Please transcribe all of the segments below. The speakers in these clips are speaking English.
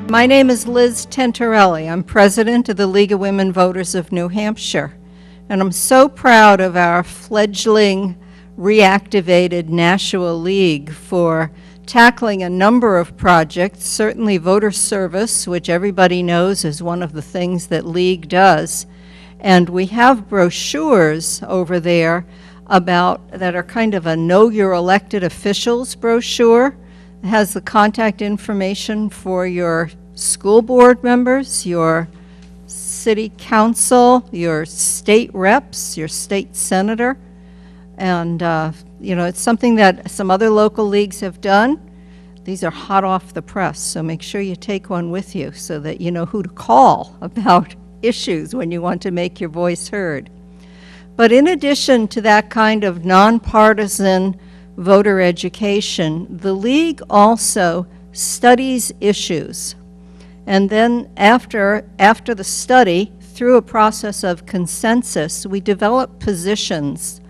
My name is Liz Tentarelli. I'm president of the League of Women Voters of New Hampshire, and I'm so proud of our fledgling, reactivated Nashua League for tackling a number of projects, certainly voter service, which everybody knows is one of the things that League does. And we have brochures over there that are kind of a Know Your Elected Officials brochure. It has the contact information for your school board members, your city council, your state reps, your state senator. And, it's something that some other local leagues have done. These are hot off the press, so make sure you take one with you so that you know who to call about issues when you want to make your voice heard. But in addition to that kind of nonpartisan voter education, the League also studies issues. And then after the study, through a process of consensus, we develop positions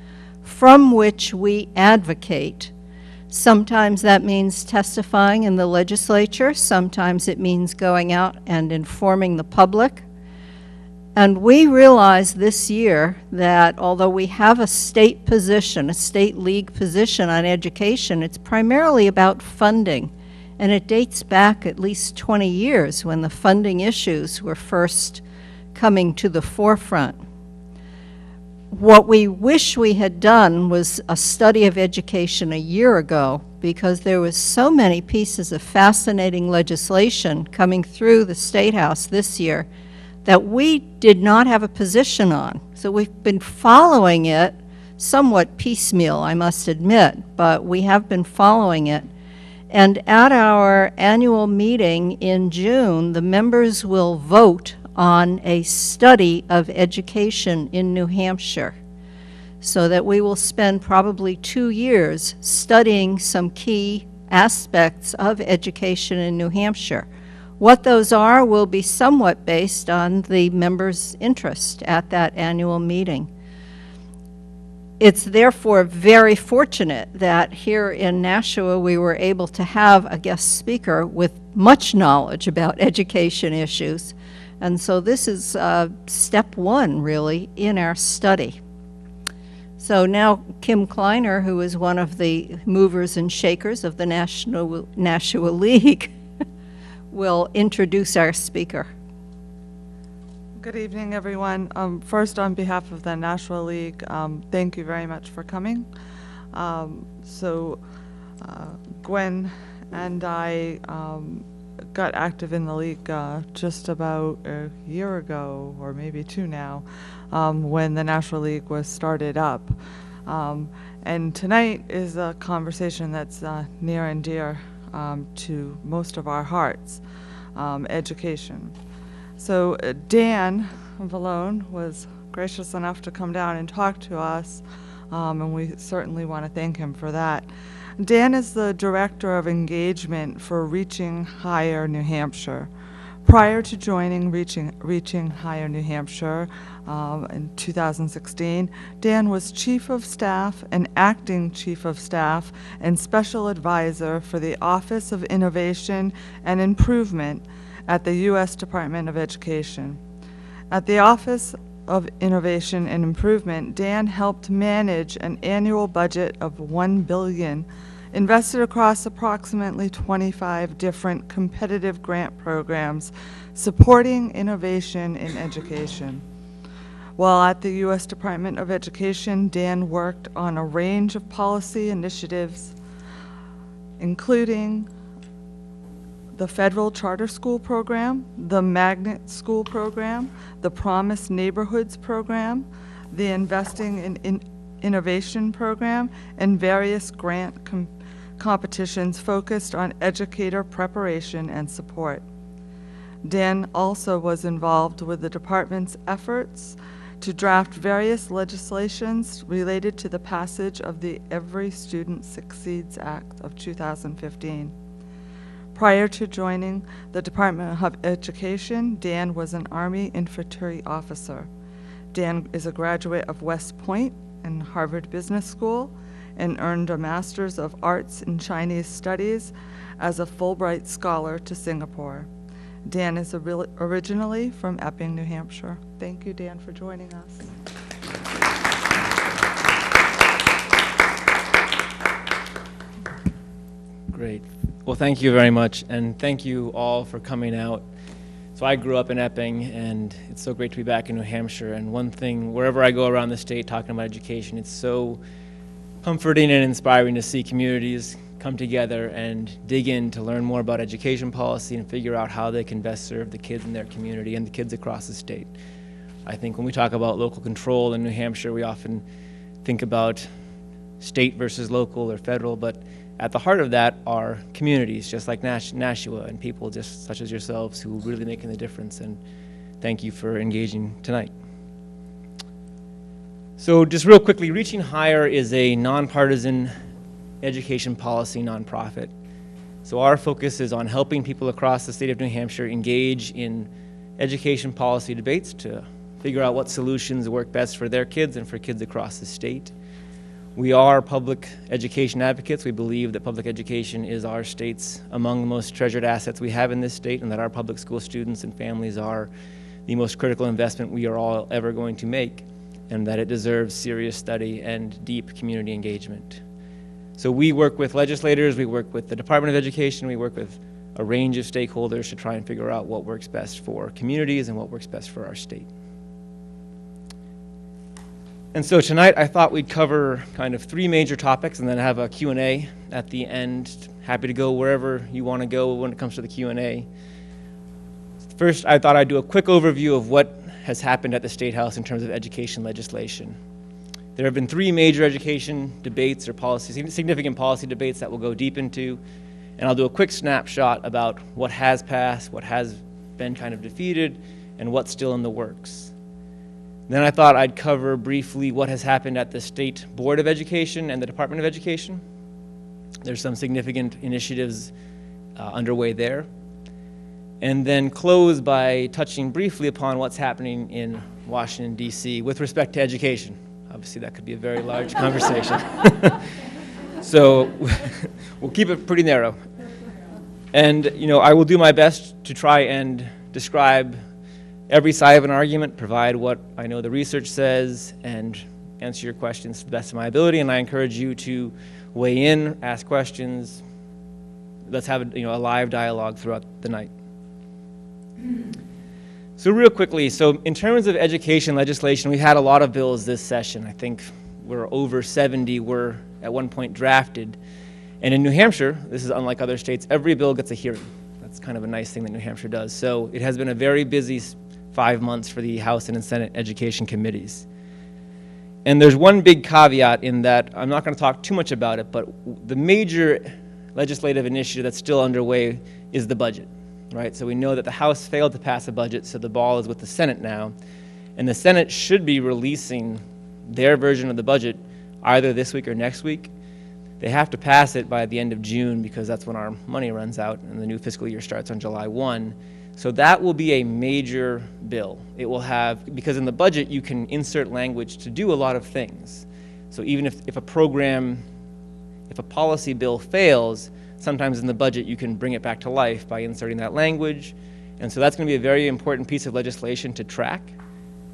from which we advocate. Sometimes that means testifying in the legislature. Sometimes it means going out and informing the public. And we realized this year that although we have a state position, a state league position on education, it's primarily about funding. And it dates back at least 20 years when the funding issues were first coming to the forefront. What we wish we had done was a study of education a year ago, because there was so many pieces of fascinating legislation coming through the State House this year that we did not have a position on. So we've been following it somewhat piecemeal, I must admit, but we have been following it. And at our annual meeting in June, the members will vote on a study of education in New Hampshire, so that we will spend probably 2 years studying some key aspects of education in New Hampshire. What those are will be somewhat based on the members' interest at that annual meeting. It's therefore very fortunate that here in Nashua we were able to have a guest speaker with much knowledge about education issues. And so this is step one, really, in our study. So now Kim Kleiner, who is one of the movers and shakers of the Nashua League, will introduce our speaker. Good evening, everyone. First, on behalf of the Nashua League, thank you very much for coming. Gwen and I got active in the League just about a year ago, or maybe 2 now, when the Nashua League was started up. And tonight is a conversation that's near and dear to most of our hearts, education. So Dan Vallone was gracious enough to come down and talk to us, and we certainly want to thank him for that. Dan is the Director of Engagement for Reaching Higher New Hampshire. Prior to joining Reaching Higher New Hampshire in 2016, Dan was Chief of Staff and Acting Chief of Staff and Special Advisor for the Office of Innovation and Improvement at the U.S. Department of Education. At the Office of Innovation and Improvement, Dan helped manage an annual budget of $1 billion invested across approximately 25 different competitive grant programs supporting innovation in education. While at the U.S. Department of Education, Dan worked on a range of policy initiatives, including the Federal Charter School Program, the Magnet School Program, the Promise Neighborhoods Program, the Investing in Innovation Program, and various grant competitions focused on educator preparation and support. Dan also was involved with the department's efforts to draft various legislations related to the passage of the Every Student Succeeds Act of 2015. Prior to joining the Department of Education, Dan was an Army infantry officer. Dan is a graduate of West Point and Harvard Business School and earned a Master's of Arts in Chinese Studies as a Fulbright Scholar to Singapore. Dan is originally from Epping, New Hampshire. Thank you, Dan, for joining us. Great. Well, thank you very much, and thank you all for coming out. So I grew up in Epping, and it's so great to be back in New Hampshire. And one thing, wherever I go around the state talking about education, it's so comforting and inspiring to see communities come together and dig in to learn more about education policy and figure out how they can best serve the kids in their community and the kids across the state. I think when we talk about local control in New Hampshire, we often think about state versus local or federal, but at the heart of that are communities, just like Nashua, and people just such as yourselves who are really making the difference, and thank you for engaging tonight. So just real quickly, Reaching Higher is a nonpartisan education policy nonprofit. So our focus is on helping people across the state of New Hampshire engage in education policy debates to figure out what solutions work best for their kids and for kids across the state. We are public education advocates. We believe that public education is our state's among the most treasured assets we have in this state, and that our public school students and families are the most critical investment we are all ever going to make, and that it deserves serious study and deep community engagement. So we work with legislators, we work with the Department of Education, we work with a range of stakeholders to try and figure out what works best for communities and what works best for our state. And so tonight I thought we'd cover kind of three major topics and then have a Q&A at the end. Happy to go wherever you want to go when it comes to the Q&A. First, I thought I'd do a quick overview of what has happened at the State House in terms of education legislation. There have been three major education debates or significant policy debates that we'll go deep into, and I'll do a quick snapshot about what has passed, what has been kind of defeated, and what's still in the works. Then I thought I'd cover briefly what has happened at the State Board of Education and the Department of Education. There's some significant initiatives underway there. And then close by touching briefly upon what's happening in Washington, D.C. with respect to education. Obviously, that could be a very large conversation. So we'll keep it pretty narrow. And, I will do my best to try and describe every side of an argument, provide what I know the research says, and answer your questions to the best of my ability. And I encourage you to weigh in, ask questions. Let's have a live dialogue throughout the night. So real quickly, so in terms of education legislation, we've had a lot of bills this session. I think we're over 70 were at one point drafted. And in New Hampshire, this is unlike other states, every bill gets a hearing. That's kind of a nice thing that New Hampshire does. So it has been a very busy 5 months for the House and Senate education committees. And there's one big caveat in that I'm not going to talk too much about it, but the major legislative initiative that's still underway is the budget, right? So we know that the House failed to pass a budget, so the ball is with the Senate now. And the Senate should be releasing their version of the budget either this week or next week. They have to pass it by the end of June because that's when our money runs out and the new fiscal year starts on July 1. So that will be a major bill. It will have, because in the budget you can insert language to do a lot of things. So even if a policy bill fails, sometimes in the budget you can bring it back to life by inserting that language. And so that's going to be a very important piece of legislation to track.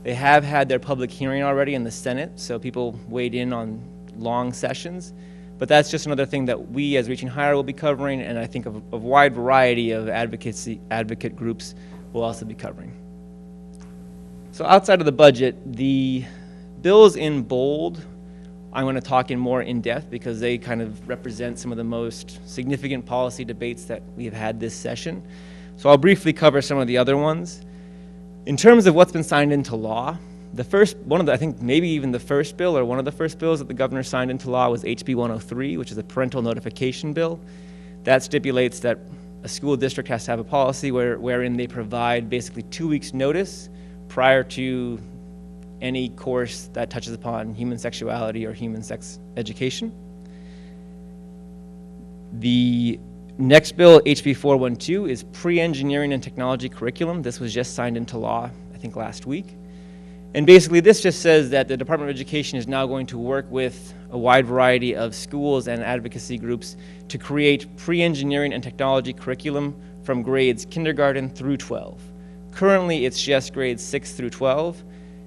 They have had their public hearing already in the Senate, so people weighed in on long sessions. But that's just another thing that we as Reaching Higher will be covering, and I think a wide variety of advocate groups will also be covering. So outside of the budget, the bills in bold, I'm going to talk in more in depth because they kind of represent some of the most significant policy debates that we have had this session. So I'll briefly cover some of the other ones. In terms of what's been signed into law, I think maybe even the first bill or one of the first bills that the governor signed into law was HB 103, which is a parental notification bill. That stipulates that a school district has to have a policy wherein they provide basically 2 weeks notice prior to any course that touches upon human sexuality or human sex education. The next bill, HB 412, is pre-engineering and technology curriculum. This was just signed into law, I think last week. And basically this just says that the Department of Education is now going to work with a wide variety of schools and advocacy groups to create pre-engineering and technology curriculum from grades kindergarten through 12. Currently, it's just grades 6 through 12,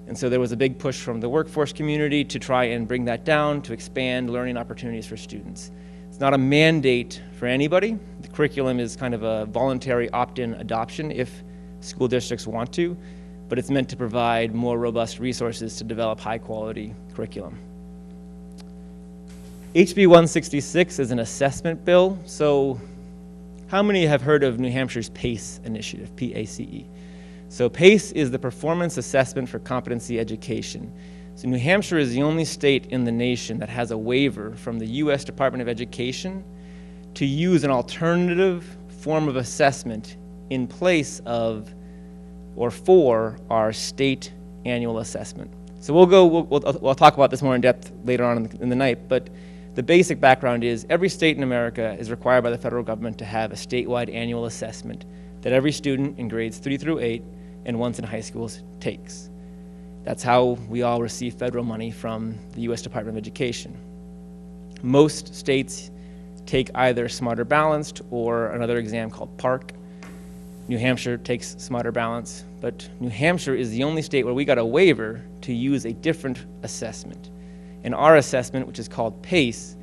and so there was a big push from the workforce community to try and bring that down, to expand learning opportunities for students. It's not a mandate for anybody. The curriculum is kind of a voluntary opt-in adoption if school districts want to, but it's meant to provide more robust resources to develop high-quality curriculum. HB 166 is an assessment bill. So how many have heard of New Hampshire's PACE initiative, P-A-C-E? So PACE is the Performance Assessment for Competency Education. So New Hampshire is the only state in the nation that has a waiver from the U.S. Department of Education to use an alternative form of assessment in place of or for our state annual assessment. So we'll talk about this more in depth later on in the night, but the basic background is every state in America is required by the federal government to have a statewide annual assessment that every student in grades 3 through 8 and once in high schools takes. That's how we all receive federal money from the U.S. Department of Education. Most states take either Smarter Balanced or another exam called PARCC. New Hampshire takes Smarter Balanced, but New Hampshire is the only state where we got a waiver to use a different assessment. And our assessment, which is called PACE,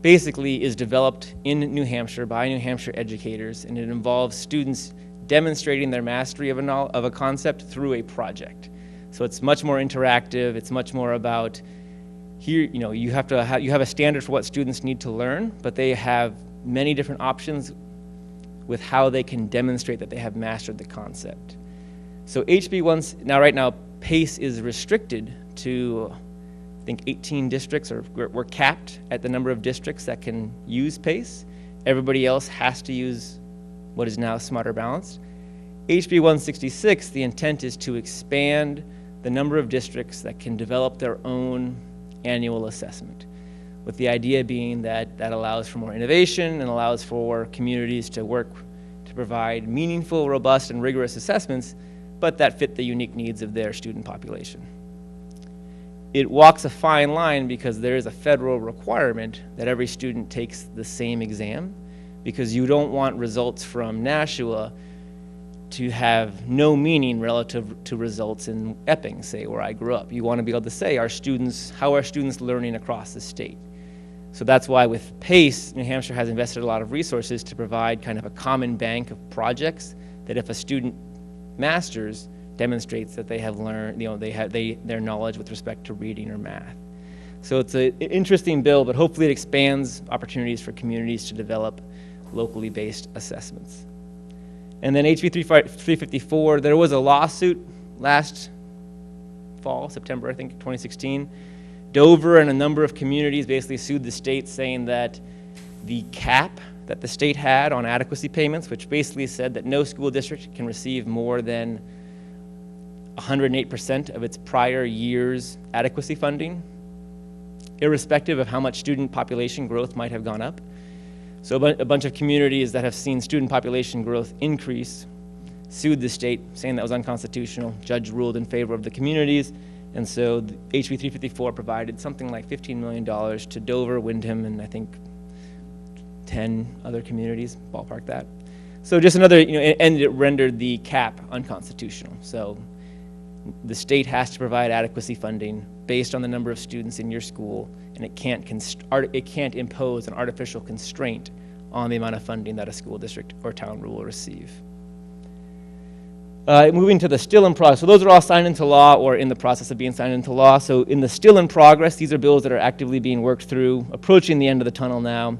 basically is developed in New Hampshire by New Hampshire educators, and it involves students demonstrating their mastery of a concept through a project. So it's much more interactive. It's much more about here, you have a standard for what students need to learn, but they have many different options with how they can demonstrate that they have mastered the concept. So right now, PACE is restricted to, I think, 18 districts, or we're capped at the number of districts that can use PACE. Everybody else has to use what is now Smarter Balanced. HB 166, the intent is to expand the number of districts that can develop their own annual assessment, with the idea being that that allows for more innovation and allows for communities to work to provide meaningful, robust, and rigorous assessments, but that fit the unique needs of their student population. It walks a fine line because there is a federal requirement that every student takes the same exam, because you don't want results from Nashua to have no meaning relative to results in Epping, say, where I grew up. You want to be able to say, how are students learning across the state? So that's why with PACE, New Hampshire has invested a lot of resources to provide kind of a common bank of projects that if a student masters, demonstrates that they have learned, their knowledge with respect to reading or math. So it's an interesting bill, but hopefully it expands opportunities for communities to develop locally based assessments. And then HB 354, there was a lawsuit last fall, September, I think, 2016. Dover and a number of communities basically sued the state, saying that the cap that the state had on adequacy payments, which basically said that no school district can receive more than 108% of its prior year's adequacy funding, irrespective of how much student population growth might have gone up. So a bunch of communities that have seen student population growth increase sued the state, saying that was unconstitutional. Judge ruled in favor of the communities, and so HB 354 provided something like $15 million to Dover, Windham, and I think 10 other communities, ballpark that. So just another, and it rendered the cap unconstitutional. So the state has to provide adequacy funding based on the number of students in your school, and it can't impose an artificial constraint on the amount of funding that a school district or town will receive. Moving to the still in progress. So those are all signed into law or in the process of being signed into law. So in the still in progress, these are bills that are actively being worked through, approaching the end of the tunnel now.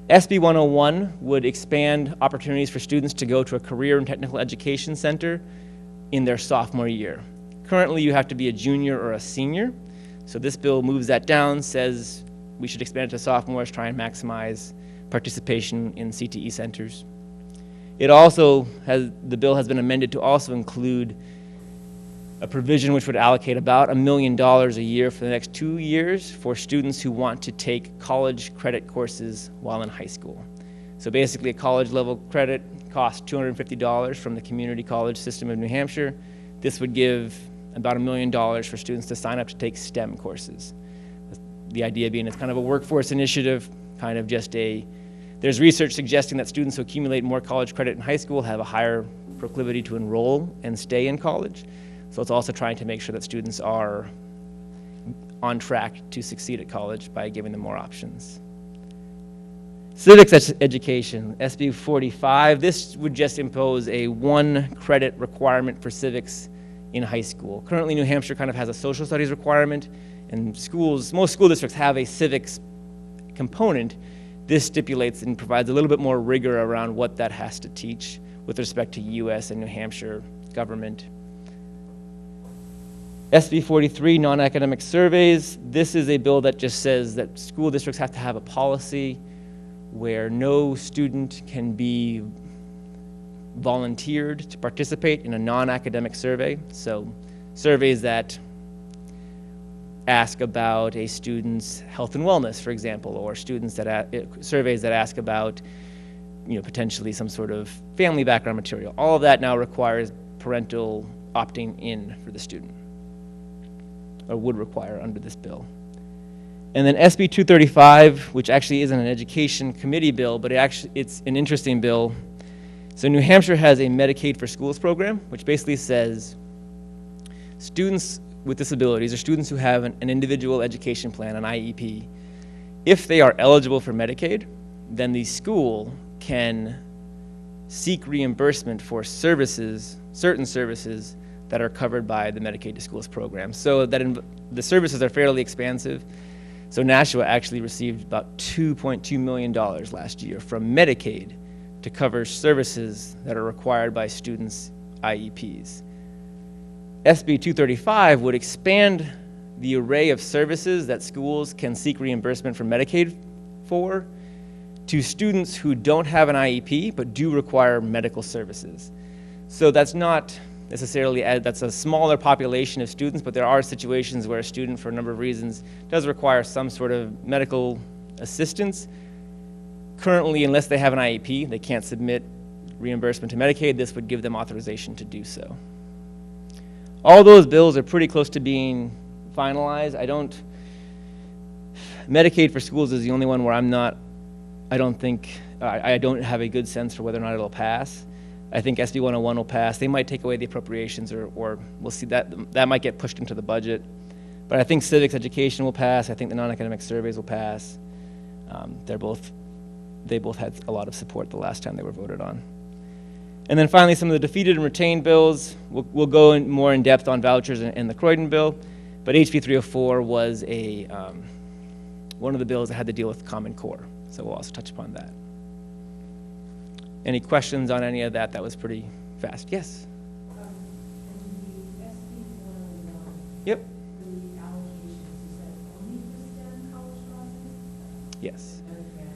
SB 101 would expand opportunities for students to go to a career and technical education center in their sophomore year. Currently, you have to be a junior or a senior. So this bill moves that down, says we should expand it to sophomores, try and maximize participation in CTE centers. The bill has been amended to also include a provision which would allocate about $1 million a year for the next 2 years for students who want to take college credit courses while in high school. So basically, a college level credit costs $250 from the community college system of New Hampshire. This would give about $1 million for students to sign up to take STEM courses. The idea being it's kind of a workforce initiative, kind of just There's research suggesting that students who accumulate more college credit in high school have a higher proclivity to enroll and stay in college. So it's also trying to make sure that students are on track to succeed at college by giving them more options. Civics education, SB 45, this would just impose a 1 credit requirement for civics in high school. Currently, New Hampshire kind of has a social studies requirement, and most school districts have a civics component. This stipulates and provides a little bit more rigor around what that has to teach with respect to US and New Hampshire government. SB 43, non-academic surveys. This is a bill that just says that school districts have to have a policy where no student can be volunteered to participate in a non-academic survey. So surveys that ask about a student's health and wellness, for example, or students that surveys that ask about, potentially some sort of family background material. All of that now requires parental opting in for the student, or would require under this bill. And then SB 235, which actually isn't an education committee bill, but it's an interesting bill. So New Hampshire has a Medicaid for Schools program, which basically says students with disabilities, or students who have an individual education plan, an IEP, if they are eligible for Medicaid, then the school can seek reimbursement for certain services that are covered by the Medicaid to Schools program. So that the services are fairly expansive. So Nashua actually received about $2.2 million last year from Medicaid to cover services that are required by students' IEPs. SB 235 would expand the array of services that schools can seek reimbursement from Medicaid for to students who don't have an IEP but do require medical services. So that's not necessarily, that's a smaller population of students, but there are situations where a student, for a number of reasons, does require some sort of medical assistance. Currently, unless they have an IEP, they can't submit reimbursement to Medicaid. This would give them authorization to do so. All those bills are pretty close to being finalized. Medicaid for Schools is the only one where I don't have a good sense for whether or not it'll pass. I think SB 101 will pass. They might take away the appropriations, or we'll see that might get pushed into the budget. But I think civics education will pass. I think the non-academic surveys will pass. They both had a lot of support the last time they were voted on. And then finally, some of the defeated and retained bills. We'll go more in depth on vouchers and the Croydon bill. But HB 304 was one of the bills that had to deal with Common Core. So we'll also touch upon that. Any questions on any of that? That was pretty fast. Yes? And the SB 101, Yep. the allocations, is that only for STEM college classes? Yes. Okay.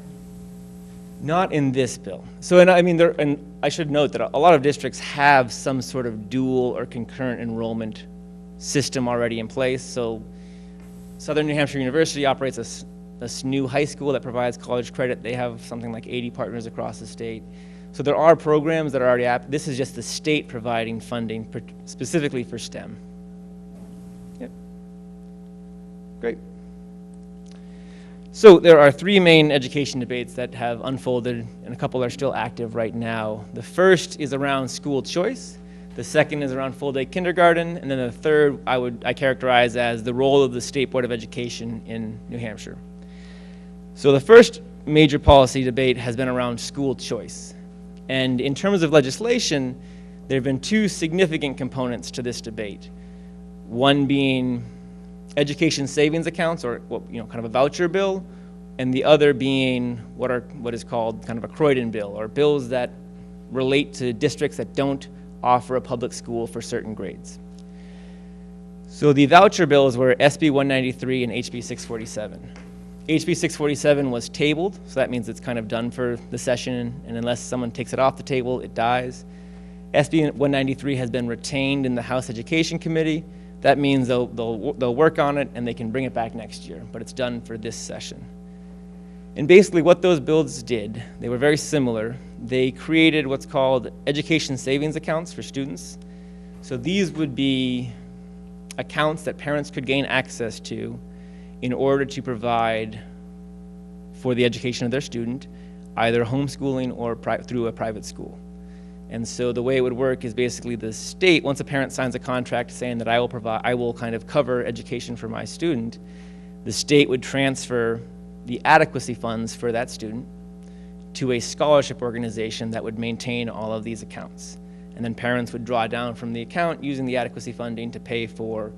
Not in this bill. So, and I should note that a lot of districts have some sort of dual or concurrent enrollment system already in place. So Southern New Hampshire University operates a SNU high school that provides college credit. They have something like 80 partners across the state. So there are programs that are already this is just the state providing funding specifically for STEM. Yep. Great. So there are 3 main education debates that have unfolded, and a couple are still active right now. The first is around school choice. The second is around full-day kindergarten, and then the third I characterize as the role of the State Board of Education in New Hampshire. So the first major policy debate has been around school choice. And in terms of legislation, there have been 2 significant components to this debate. One being education savings accounts, or kind of a voucher bill, and the other being what is called kind of a Croydon bill, or bills that relate to districts that don't offer a public school for certain grades. So the voucher bills were SB 193 and HB 647. HB 647 was tabled, so that means it's kind of done for the session, and unless someone takes it off the table, it dies. SB 193 has been retained in the House Education Committee. That means they'll work on it and they can bring it back next year, but it's done for this session. And basically what those bills did, they were very similar. They created what's called education savings accounts for students. So these would be accounts that parents could gain access to in order to provide for the education of their student, either homeschooling or through a private school. And so the way it would work is basically the state, once a parent signs a contract saying that I will kind of cover education for my student, the state would transfer the adequacy funds for that student to a scholarship organization that would maintain all of these accounts. And then parents would draw down from the account using the adequacy funding to pay for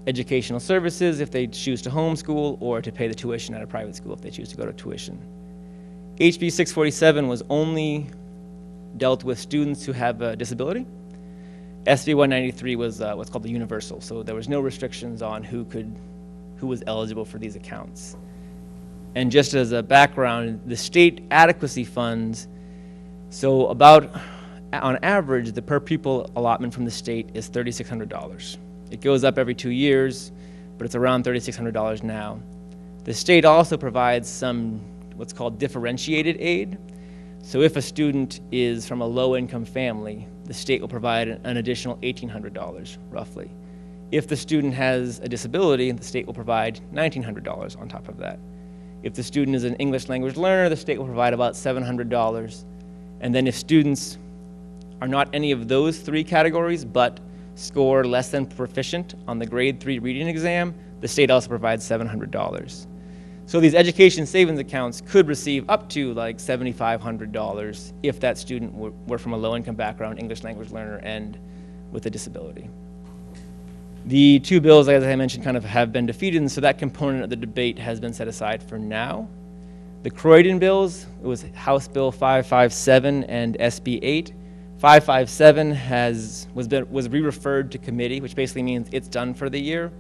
educational services if they choose to homeschool, or to pay the tuition at a private school if they choose to go to tuition. HB 647 was only dealt with students who have a disability. SB 193 was what's called the universal, so there was no restrictions on who was eligible for these accounts. And just as a background, the state adequacy funds, so about, on average, the per pupil allotment from the state is $3,600. It goes up every 2 years, but it's around $3,600 now. The state also provides some what's called differentiated aid. So if a student is from a low-income family, the state will provide an additional $1,800, roughly. If the student has a disability, the state will provide $1,900 on top of that. If the student is an English language learner, the state will provide about $700. And then if students are not any of those three categories, but score less than proficient on the grade 3 reading exam, the state also provides $700. So these education savings accounts could receive up to like $7,500 if that student were from a low-income background, English language learner, and with a disability. The two bills, as I mentioned, kind of have been defeated, and so that component of the debate has been set aside for now. The Croydon bills, it was House Bill 557 and SB 8. 557 was re-referred to committee, which basically means it's done for the year.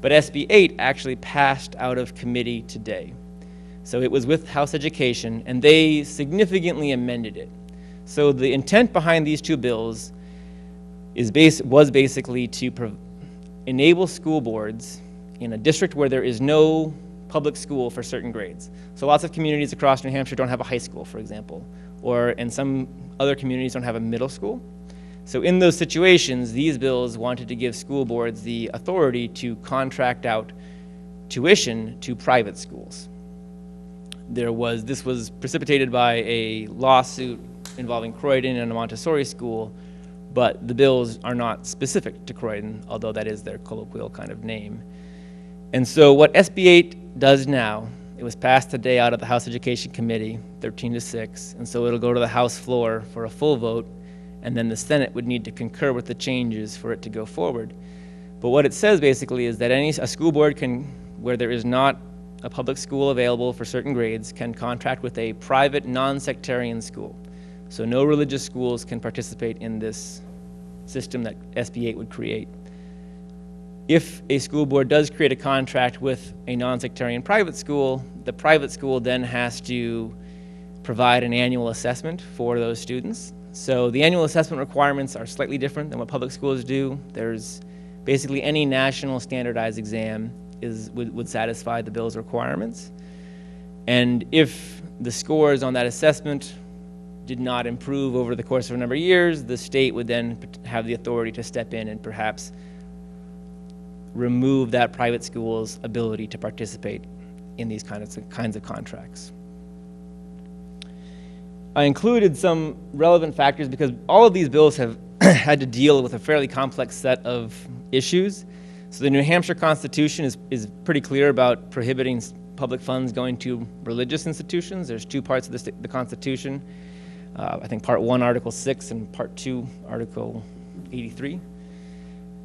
But SB 8 actually passed out of committee today. So it was with House Education, and they significantly amended it. So the intent behind these two bills was basically to enable school boards in a district where there is no public school for certain grades. So lots of communities across New Hampshire don't have a high school, for example, and some other communities don't have a middle school. So in those situations, these bills wanted to give school boards the authority to contract out tuition to private schools. This was precipitated by a lawsuit involving Croydon and a Montessori school, but the bills are not specific to Croydon, although that is their colloquial kind of name. And so what SB 8 does now, it was passed today out of the House Education Committee, 13-6, and so it'll go to the House floor for a full vote, and then the Senate would need to concur with the changes for it to go forward. But what it says basically is that a school board where there is not a public school available for certain grades, can contract with a private non-sectarian school. So no religious schools can participate in this system that SB 8 would create. If a school board does create a contract with a non-sectarian private school, the private school then has to provide an annual assessment for those students. So the annual assessment requirements are slightly different than what public schools do. There's basically any national standardized exam would satisfy the bill's requirements. And if the scores on that assessment did not improve over the course of a number of years, the state would then have the authority to step in and perhaps remove that private school's ability to participate in these kinds of contracts. I included some relevant factors because all of these bills have had to deal with a fairly complex set of issues. So the New Hampshire Constitution is pretty clear about prohibiting public funds going to religious institutions. There's two parts of the Constitution. I think Part 1, Article 6, and Part 2, Article 83,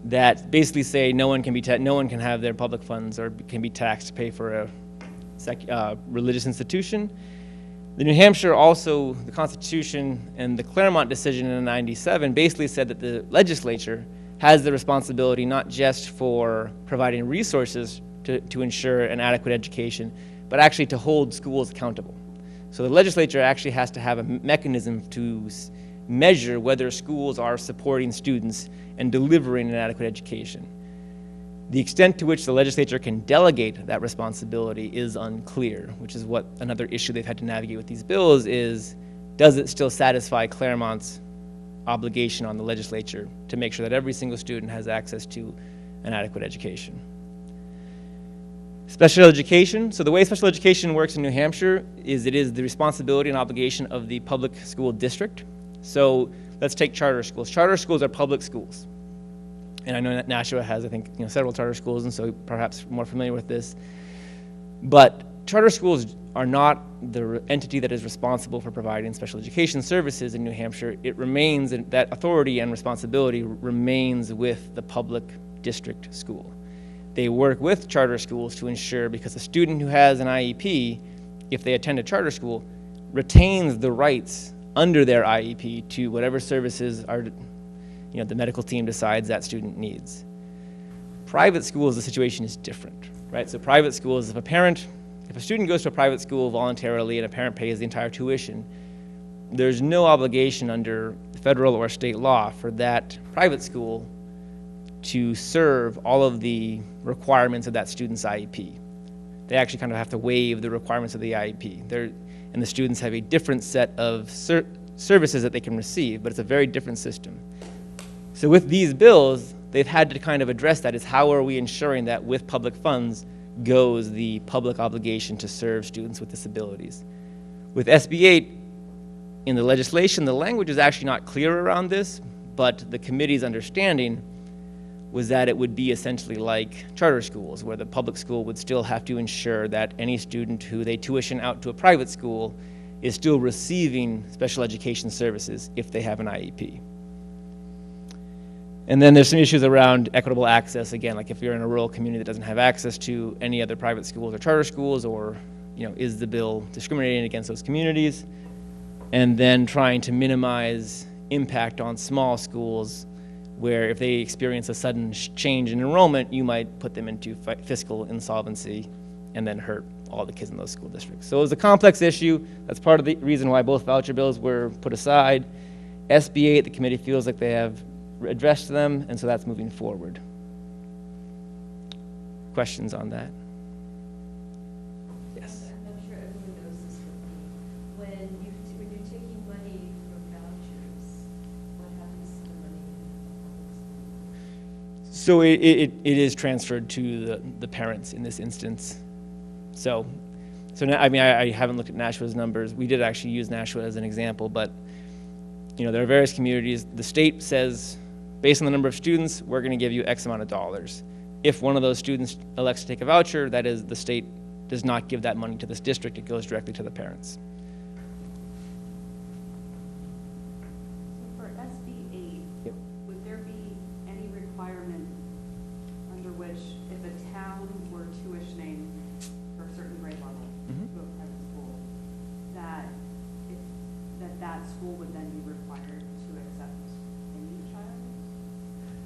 that basically say no one can have their public funds or can be taxed to pay for a religious institution. The New Hampshire also, the Constitution and the Claremont decision in 97 basically said that the legislature has the responsibility not just for providing resources to ensure an adequate education, but actually to hold schools accountable. So the legislature actually has to have a mechanism to measure whether schools are supporting students and delivering an adequate education. The extent to which the legislature can delegate that responsibility is unclear, which is what another issue they've had to navigate with these bills is, does it still satisfy Claremont's obligation on the legislature to make sure that every single student has access to an adequate education? Special education. So the way special education works in New Hampshire is it is the responsibility and obligation of the public school district. So let's take charter schools. Charter schools are public schools. And I know that Nashua has, I think, several charter schools, and so perhaps more familiar with this. But charter schools are not the entity that is responsible for providing special education services in New Hampshire. It remains, that authority and responsibility remains with the public district school. They work with charter schools to ensure, because a student who has an IEP, if they attend a charter school, retains the rights under their IEP to whatever services are, the medical team decides that student needs. Private schools, the situation is different, right? So private schools, if a student goes to a private school voluntarily and a parent pays the entire tuition, there's no obligation under federal or state law for that private school to serve all of the requirements of that student's IEP. They actually kind of have to waive the requirements of the IEP. And the students have a different set of services that they can receive, but it's a very different system. So with these bills, they've had to kind of address that, is how are we ensuring that with public funds goes the public obligation to serve students with disabilities. With SB 8, in the legislation, the language is actually not clear around this, but the committee's understanding was that it would be essentially like charter schools, where the public school would still have to ensure that any student who they tuition out to a private school is still receiving special education services if they have an IEP. And then there's some issues around equitable access, again, like if you're in a rural community that doesn't have access to any other private schools or charter schools, or is the bill discriminating against those communities? And then trying to minimize impact on small schools, where if they experience a sudden change in enrollment, you might put them into fiscal insolvency and then hurt all the kids in those school districts. So it was a complex issue. That's part of the reason why both voucher bills were put aside. SB 8, the committee feels like they have addressed them, and so that's moving forward. Questions on that? Yes. I'm not sure everyone knows this, but when you're taking money from vouchers, what happens to the money in the public school? So it is transferred to the parents in this instance. So now, I haven't looked at Nashua's numbers. We did actually use Nashua as an example, but there are various communities. The state says, based on the number of students, we're going to give you X amount of dollars. If one of those students elects to take a voucher, that is, the state does not give that money to this district. It goes directly to the parents. So for SB 8, Yep. would there be any requirement under which if a town were tuitioning for a certain grade level to a private school, that that school would then be required to accept any child,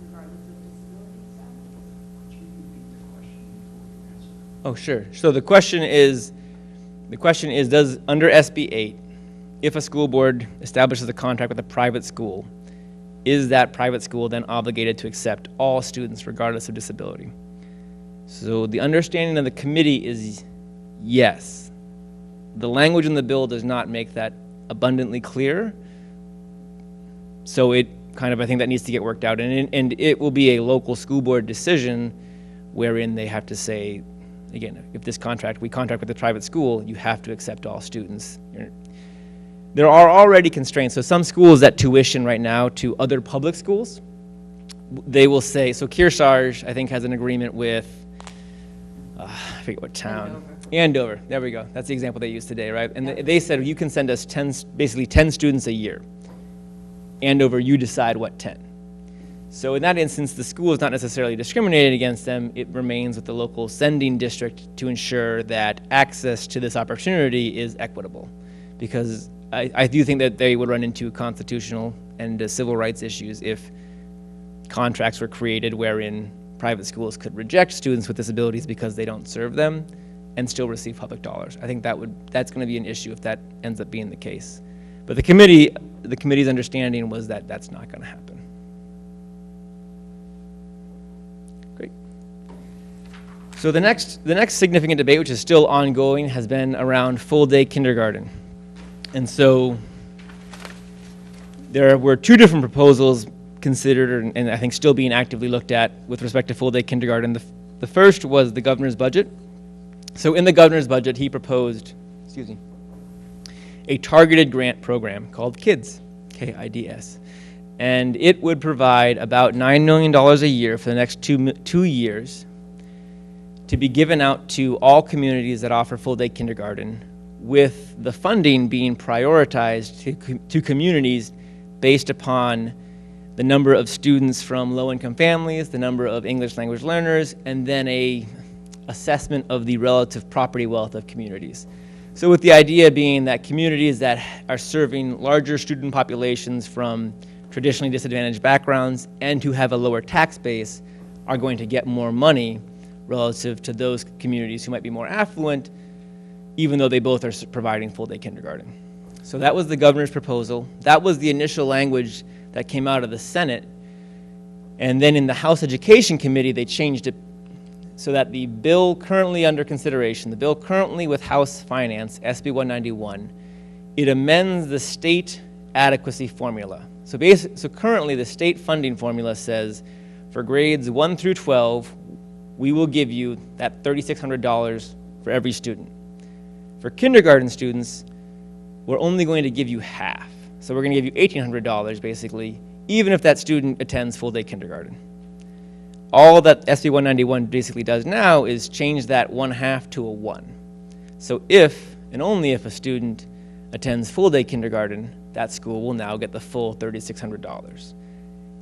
regardless of disability status? Could you repeat the question before you answer? Oh, sure. So the question is, does, under SB 8, if a school board establishes a contract with a private school, is that private school then obligated to accept all students regardless of disability? So the understanding of the committee is yes. The language in the bill does not make that abundantly clear. So it kind of, I think that needs to get worked out. And it will be a local school board decision wherein they have to say, again, if we contract with a private school, you have to accept all students. There are already constraints. So some schools that tuition right now to other public schools, they will say, so Kearsarge, I think, has an agreement with, I forget what town. Andover. There we go. That's the example they used today, right? And they said, you can send us basically 10 students a year. Andover, you decide what 10. So in that instance, the school is not necessarily discriminating against them. It remains with the local sending district to ensure that access to this opportunity is equitable. Because I do think that they would run into constitutional and civil rights issues if contracts were created wherein private schools could reject students with disabilities because they don't serve them and still receive public dollars. I think that's going to be an issue if that ends up being the case. But the committee's understanding was that that's not going to happen. Great. So the next significant debate, which is still ongoing, has been around full-day kindergarten. And so there were two different proposals considered and I think still being actively looked at with respect to full-day kindergarten. The first was the governor's budget, So in the governor's budget, he proposed, a targeted grant program called KIDS, K-I-D-S. And it would provide about $9 million a year for the next 2 years to be given out to all communities that offer full-day kindergarten, with the funding being prioritized to communities based upon the number of students from low-income families, the number of English language learners, and then a assessment of the relative property wealth of communities. So with the idea being that communities that are serving larger student populations from traditionally disadvantaged backgrounds and who have a lower tax base are going to get more money relative to those communities who might be more affluent, even though they both are providing full-day kindergarten. So that was the governor's proposal. That was the initial language that came out of the Senate. And then in the House Education Committee, they changed it so that the bill currently under consideration, the bill currently with House Finance, SB 191, it amends the state adequacy formula. So currently the state funding formula says for grades 1 through 12, we will give you that $3,600 for every student. For kindergarten students, we're only going to give you half. So we're going to give you $1,800 basically, even if that student attends full-day kindergarten. All that SB 191 basically does now is change that 1/2 to a 1. So if, and only if, a student attends full-day kindergarten, that school will now get the full $3,600.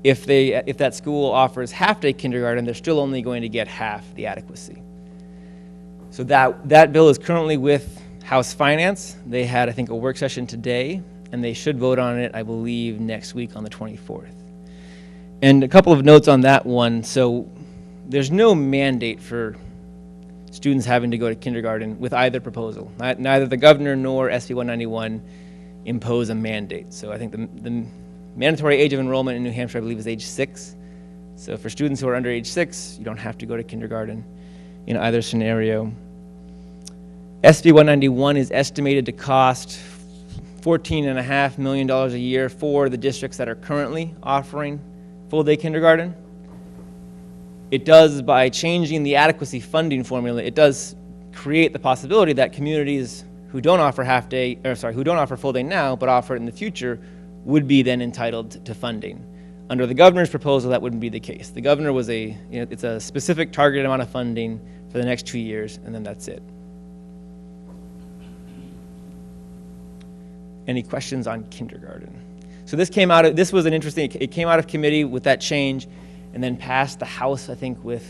If that school offers half-day kindergarten, they're still only going to get half the adequacy. So that bill is currently with House Finance. They had, I think, a work session today, and they should vote on it, I believe, next week on the 24th. And a couple of notes on that one. So there's no mandate for students having to go to kindergarten with either proposal. Neither the governor nor SB 191 impose a mandate. So I think the mandatory age of enrollment in New Hampshire, I believe, is age 6. So for students who are under age 6, you don't have to go to kindergarten in either scenario. SB 191 is estimated to cost $14.5 million a year for the districts that are currently offering full-day kindergarten. It does, by changing the adequacy funding formula, it does create the possibility that communities who don't offer who don't offer full-day now, but offer it in the future, would be then entitled to funding. Under the governor's proposal, that wouldn't be the case. The governor was it's a specific targeted amount of funding for the next 2 years, and then that's it. Any questions on kindergarten? So this was an interesting, it came out of committee with that change and then passed the House, I think, with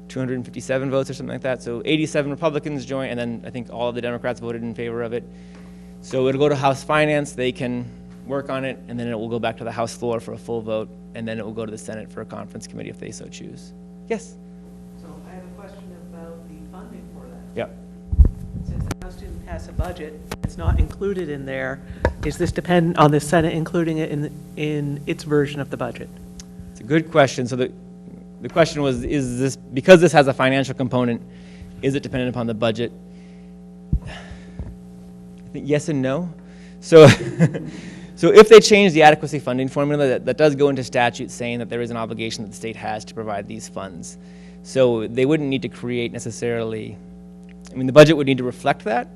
257 votes or something like that. So 87 Republicans joined, and then I think all of the Democrats voted in favor of it. So it'll go to House Finance, they can work on it, and then it will go back to the House floor for a full vote, and then it will go to the Senate for a conference committee if they so choose. Yes? So I have a question about the funding for that. Yep. Since the House didn't pass a budget, it's not included in there. Is this dependent on the Senate including it in its version of the budget? It's a good question. So the question was, is this, because this has a financial component, is it dependent upon the budget? I think yes and no. So, so if they change the adequacy funding formula, that does go into statute saying that there is an obligation that the state has to provide these funds. So they wouldn't need to create necessarily, I mean, the budget would need to reflect that,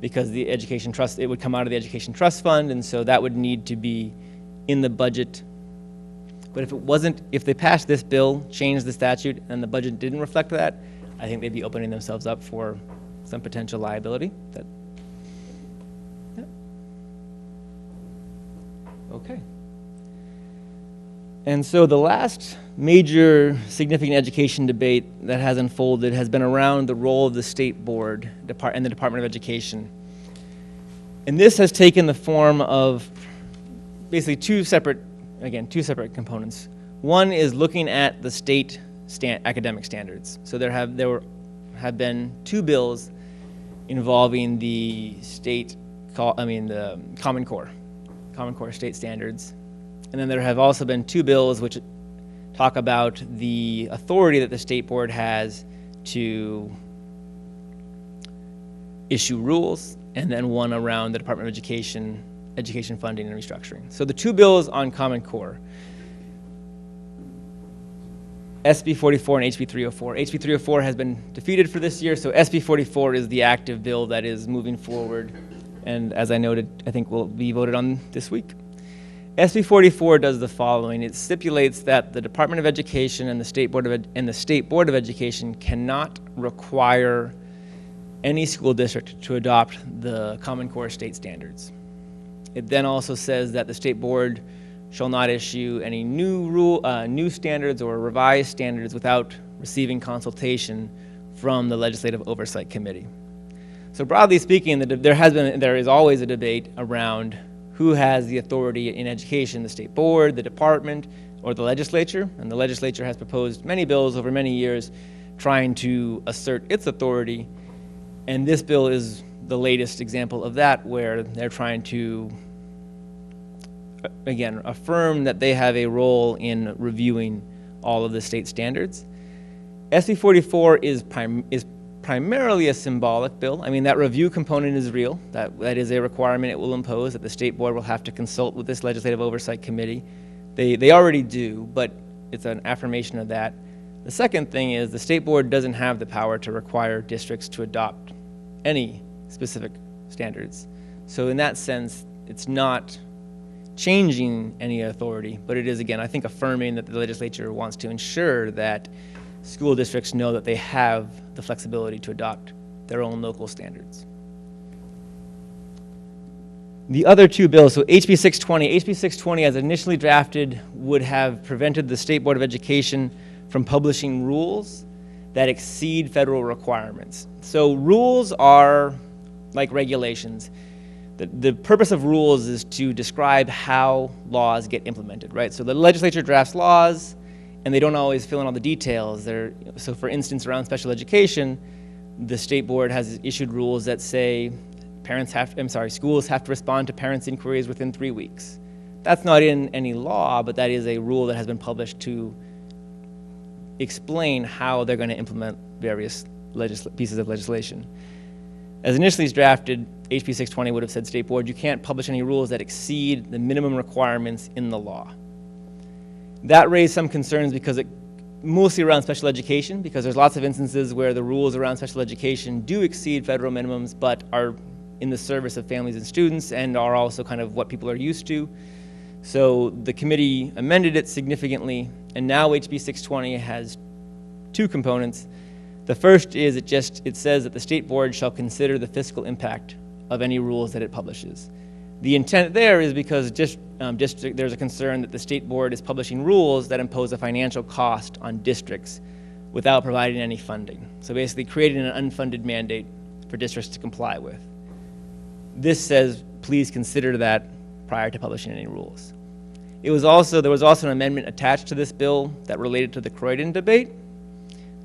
because the education trust, it would come out of the education trust fund, and so that would need to be in the budget. But if it wasn't, if they passed this bill, changed the statute, and the budget didn't reflect that, I think they'd be opening themselves up for some potential liability. Yeah. Okay. And so the last major significant education debate that has unfolded has been around the role of the state board and the Department of Education. And this has taken the form of basically two separate components. One is looking at the state academic standards. So there have been 2 bills involving the the Common Core state standards. And then there have also been 2 bills which talk about the authority that the state board has to issue rules, and then one around the Department of Education funding and restructuring. So the 2 bills on Common Core. SB 44 and HB 304. HB 304 has been defeated for this year, so SB 44 is the active bill that is moving forward, and as I noted, I think will be voted on this week. SB 44 does the following. It stipulates that the Department of Education and the State Board of Education cannot require any school district to adopt the Common Core state standards. It then also says that the State Board shall not issue any new standards or revised standards without receiving consultation from the Legislative Oversight Committee. So broadly speaking, there is always a debate around who has the authority in education, the State Board, the department, or the legislature. And the legislature has proposed many bills over many years trying to assert its authority. And this bill is the latest example of that, where they're trying to again, affirm that they have a role in reviewing all of the state standards. SB 44 is primarily a symbolic bill. I mean, that review component is real. That is a requirement it will impose, that the State Board will have to consult with this Legislative Oversight Committee. They already do, but it's an affirmation of that. The second thing is the State Board doesn't have the power to require districts to adopt any specific standards. So in that sense, it's not changing any authority, but it is, again, I think, affirming that the legislature wants to ensure that school districts know that they have the flexibility to adopt their own local standards. The other two bills, so HB 620 as initially drafted would have prevented the State Board of Education from publishing rules that exceed federal requirements. So rules are like regulations. The purpose of rules is to describe how laws get implemented, right? So the legislature drafts laws, and they don't always fill in all the details. So for instance, around special education, the State Board has issued rules that say schools have to respond to parents' inquiries within 3 weeks. That's not in any law, but that is a rule that has been published to explain how they're going to implement various pieces of legislation. As initially drafted, HB 620 would have said, State Board, you can't publish any rules that exceed the minimum requirements in the law. That raised some concerns because mostly around special education, because there's lots of instances where the rules around special education do exceed federal minimums, but are in the service of families and students and are also kind of what people are used to. So the committee amended it significantly, and now HB 620 has two components. The first is it says that the State Board shall consider the fiscal impact of any rules that it publishes. The intent there is because there's a concern that the State Board is publishing rules that impose a financial cost on districts without providing any funding. So basically creating an unfunded mandate for districts to comply with. This says, please consider that prior to publishing any rules. There was also an amendment attached to this bill that related to the Croydon debate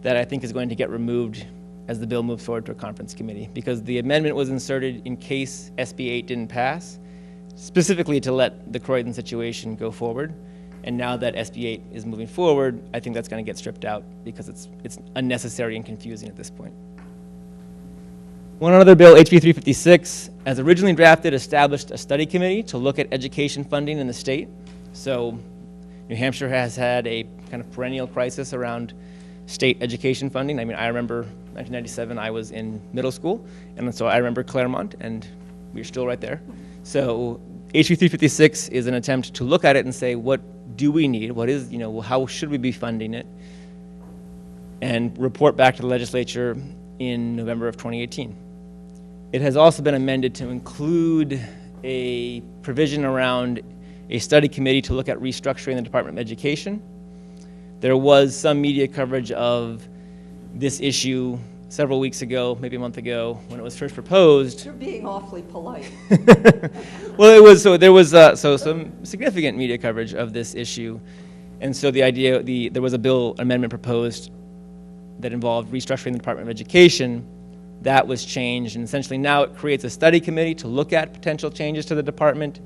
that I think is going to get removed as the bill moves forward to a conference committee, because the amendment was inserted in case SB 8 didn't pass, specifically to let the Croydon situation go forward. And now that SB 8 is moving forward, I think that's going to get stripped out because it's unnecessary and confusing at this point. One other bill, HB 356, as originally drafted, established a study committee to look at education funding in the state. So New Hampshire has had a kind of perennial crisis around state education funding. I mean, I remember 1997, I was in middle school, and so I remember Claremont, and we're still right there. So HB 356 is an attempt to look at it and say, what do we need? What is, how should we be funding it? And report back to the legislature in November of 2018. It has also been amended to include a provision around a study committee to look at restructuring the Department of Education. There was some media coverage of this issue several weeks ago, maybe a month ago, when it was first proposed. You're being awfully polite. Well, there was some significant media coverage of this issue, and so there was a bill amendment proposed that involved restructuring the Department of Education. That was changed, and essentially now it creates a study committee to look at potential changes to the department,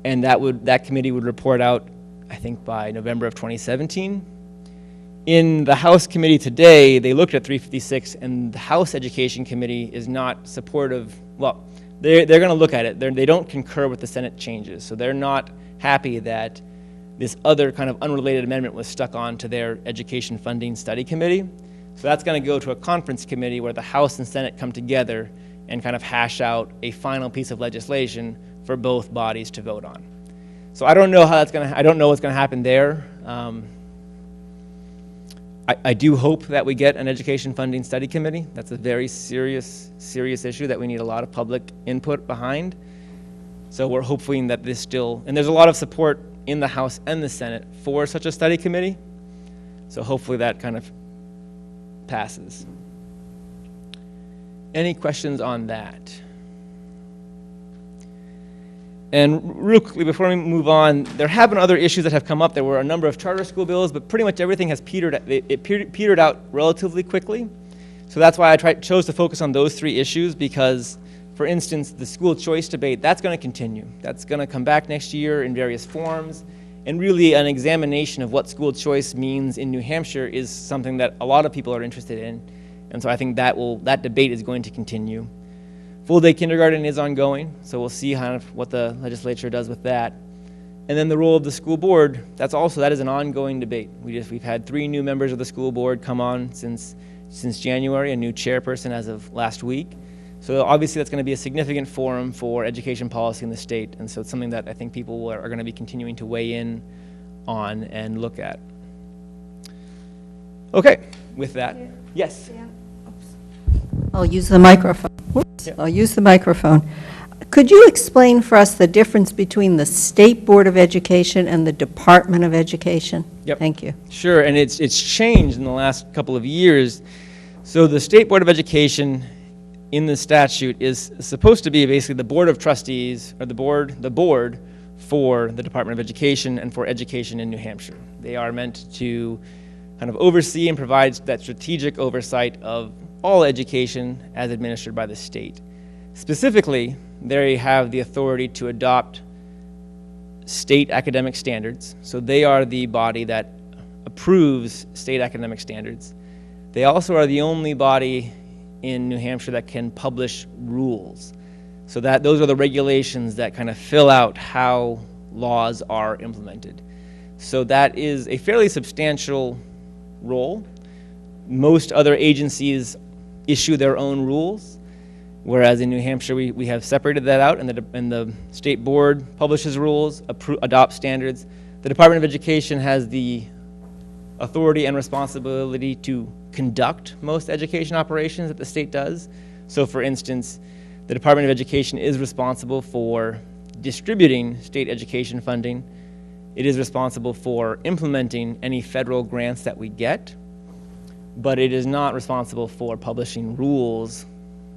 and that committee would report out, I think, by November of 2017. In the House committee today, they looked at 356, and the House Education Committee is not supportive. Well, they're going to look at it. They don't concur with the Senate changes, so they're not happy that this other kind of unrelated amendment was stuck on to their education funding study committee. So that's going to go to a conference committee where the House and Senate come together and kind of hash out a final piece of legislation for both bodies to vote on. So I don't know how that's going to, I don't know what's going to happen there. I do hope that we get an education funding study committee. That's a very serious issue that we need a lot of public input behind. So we're hoping that this still, and there's a lot of support in the House and the Senate for such a study committee. So hopefully that kind of passes. Any questions on that? And real quickly, before we move on, there have been other issues that have come up. There were a number of charter school bills, but pretty much everything has petered out relatively quickly. So that's why I chose to focus on those three issues, because, for instance, the school choice debate, that's going to continue. That's going to come back next year in various forms. And really, an examination of what school choice means in New Hampshire is something that a lot of people are interested in. And so I think that debate is going to continue. Full-day kindergarten is ongoing, so we'll see kind of what the legislature does with that. And then the role of the school board, that is an ongoing debate. We've had 3 new members of the school board come on since January, a new chairperson as of last week. So obviously that's going to be a significant forum for education policy in the state, and so it's something that I think people are going to be continuing to weigh in on and look at. Okay, with that, yes? I'll use the microphone. Whoops, I'll use the microphone. Could you explain for us the difference between the State Board of Education and the Department of Education? Yep. Thank you. Sure, and it's changed in the last couple of years. So the State Board of Education in the statute is supposed to be basically the Board of Trustees, or the board for the Department of Education and for education in New Hampshire. They are meant to kind of oversee and provide that strategic oversight of all education as administered by the state. Specifically, they have the authority to adopt state academic standards. So they are the body that approves state academic standards. They also are the only body in New Hampshire that can publish rules. So that those are the regulations that kind of fill out how laws are implemented. So that is a fairly substantial role. Most other agencies issue their own rules, whereas in New Hampshire we have separated that out, and the state board publishes rules, adopts standards. The Department of Education has the authority and responsibility to conduct most education operations that the state does. So for instance, the Department of Education is responsible for distributing state education funding. It is responsible for implementing any federal grants that we get, but it is not responsible for publishing rules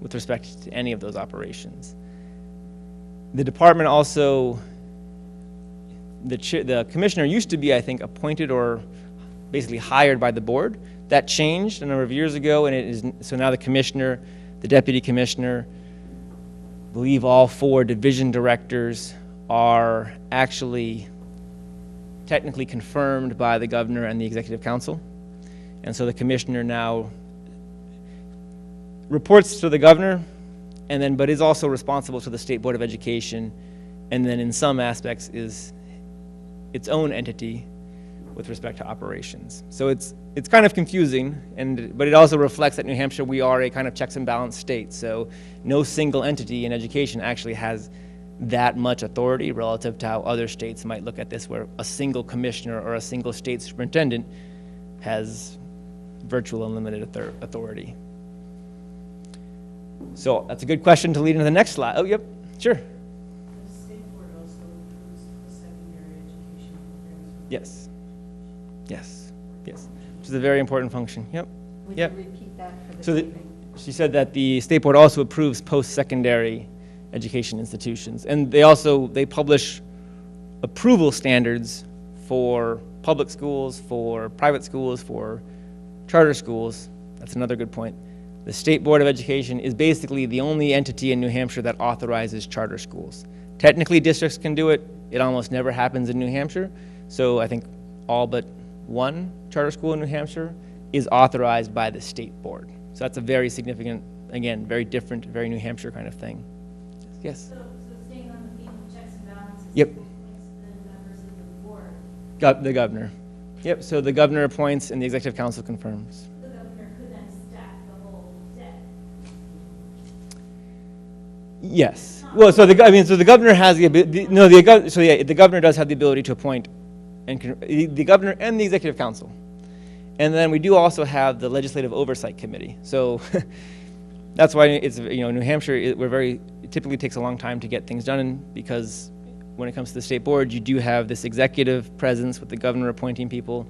with respect to any of those operations. The department also, the commissioner used to be, I think, appointed or basically hired by the board. That changed a number of years ago, and it is, so now the commissioner, the deputy commissioner, I believe all 4 division directors are actually technically confirmed by the governor and the executive council. And so the commissioner now reports to the governor, but is also responsible to the State Board of Education, and then in some aspects is its own entity with respect to operations. So it's kind of confusing, but it also reflects that New Hampshire, we are a kind of checks and balance state. So no single entity in education actually has that much authority relative to how other states might look at this, where a single commissioner or a single state superintendent has virtual unlimited authority. So that's a good question to lead into the next slide. Oh, yep, sure. The state board also approves the secondary education programs. Yes. Yes. Yes. Which is a very important function. Yep. Would Yep. you repeat that for the So taping? she said that the state board also approves post-secondary education institutions, and they publish approval standards for public schools, for private schools, for charter schools. That's another good point. The State Board of Education is basically the only entity in New Hampshire that authorizes charter schools. Technically, districts can do it. It almost never happens in New Hampshire. So I think all but 1 charter school in New Hampshire is authorized by the state board. So that's a very significant, again, very different, very New Hampshire kind of thing. Yes? So staying on the theme of checks and balances. Yep. Who appoints the members of the board? The governor. Yep, so the governor appoints and the executive council confirms. The governor could then stack the whole debt. Yes. Well, so the governor has the governor does have the ability to appoint the governor and the executive council. And then we do also have the legislative oversight committee. So that's why it's, New Hampshire, it typically takes a long time to get things done, because when it comes to the state board, you do have this executive presence with the governor appointing people.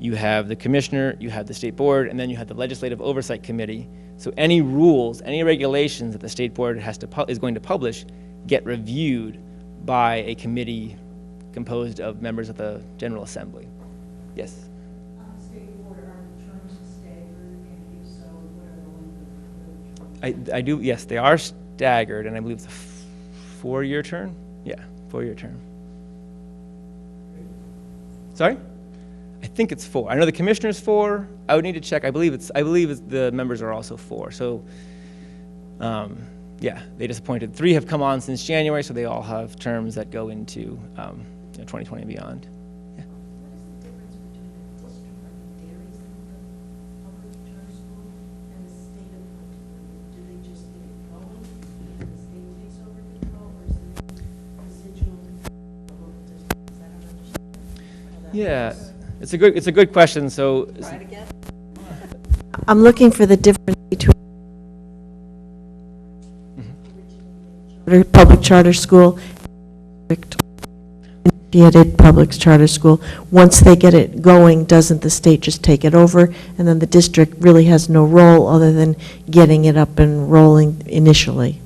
You have the commissioner, you have the state board, and then you have the legislative oversight committee. So any rules, any regulations that the state board is going to publish get reviewed by a committee composed of members of the General Assembly. Yes? State board, are the terms staggered, and if so, what are the length of the terms? I do, yes, they are staggered, and I believe it's a 4-year term? Yeah, 4-year term. Sorry? I think it's 4. I know the commissioner's 4. I would need to check. I believe the members are also 4. So, yeah, they just appointed. 3 have come on since January, so they all have terms that go into 2020 and beyond. Yeah. What is the difference between a district like Derry's and the public charter school and the state of, do they just get it going and the state takes over control, or is there residual of both districts? I don't understand how that Yeah, works. it's a good question. So, I'm looking for the difference between public charter school and initiated public charter school. Once they get it going, doesn't the state just take it over, and then the district really has no role other than getting it up and rolling initially?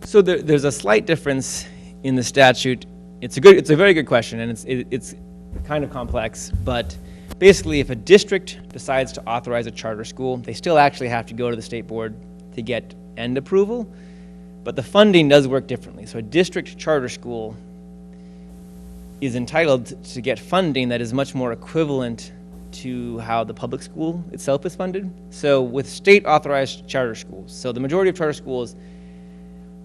So there's a slight difference in the statute. It's a very good question, and it's kind of complex, but basically if a district decides to authorize a charter school, they still actually have to go to the state board to get end approval, but the funding does work differently. So a district charter school is entitled to get funding that is much more equivalent to how the public school itself is funded. So with state authorized charter schools, so the majority of charter schools,